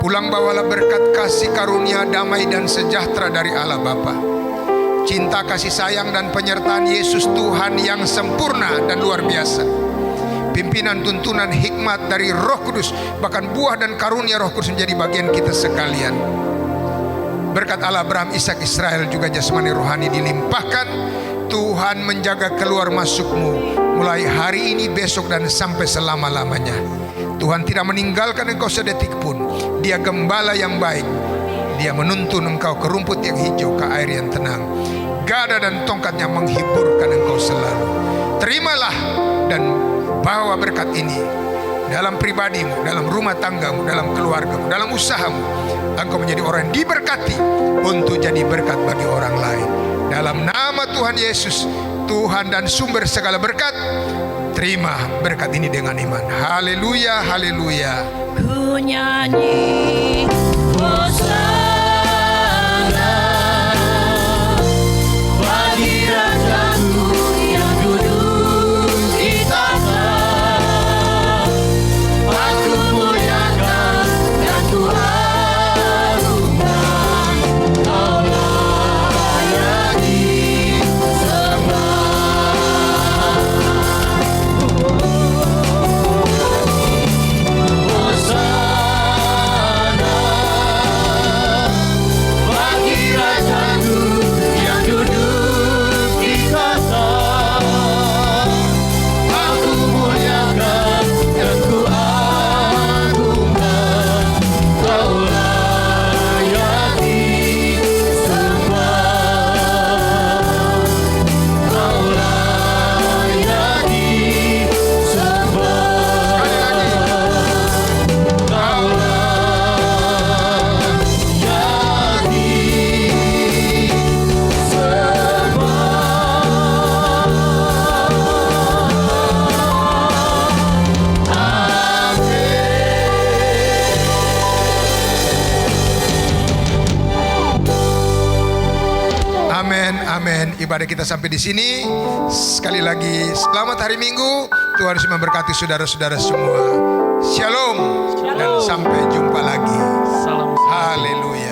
Pulang bawalah berkat kasih karunia, damai dan sejahtera dari Allah Bapa, cinta, kasih sayang dan penyertaan Yesus Tuhan yang sempurna dan luar biasa, pimpinan, tuntunan, hikmat dari Roh Kudus, bahkan buah dan karunia Roh Kudus menjadi bagian kita sekalian. Berkat Allah Abraham, Ishak, Israel, juga jasmani rohani dilimpahkan. Tuhan menjaga keluar masukmu mulai hari ini, besok, dan sampai selama-lamanya. Tuhan tidak meninggalkan engkau sedetik pun. Dia gembala yang baik. Dia menuntun engkau ke rumput yang hijau, ke air yang tenang. Gada dan tongkatnya menghiburkan engkau selalu. Terimalah dan bawa berkat ini dalam pribadimu, dalam rumah tanggamu, dalam keluargamu, dalam usahamu. Engkau menjadi orang yang diberkati untuk jadi berkat bagi orang lain. Dalam nama Tuhan Yesus, Tuhan dan sumber segala berkat, terima berkat ini dengan iman. Haleluya, haleluya. Ku nyanyi Hosana bagi Rajaku yang duduk di tahta. Aku muliakan dan ku harumkan, Kau layak disembah. Hosana bagi Rajaku yang duduk di tahta. Aku muliakan dan ku agungkan, Kau layak disembah. Kau layak disembah. Sekali lagi. Kau layak Amin, amin. Ibadah kita sampai di sini. Sekali lagi, selamat hari Minggu. Tuhan Yesus memberkati saudara-saudara semua. Shalom. Dan sampai jumpa lagi. Salam. Haleluya.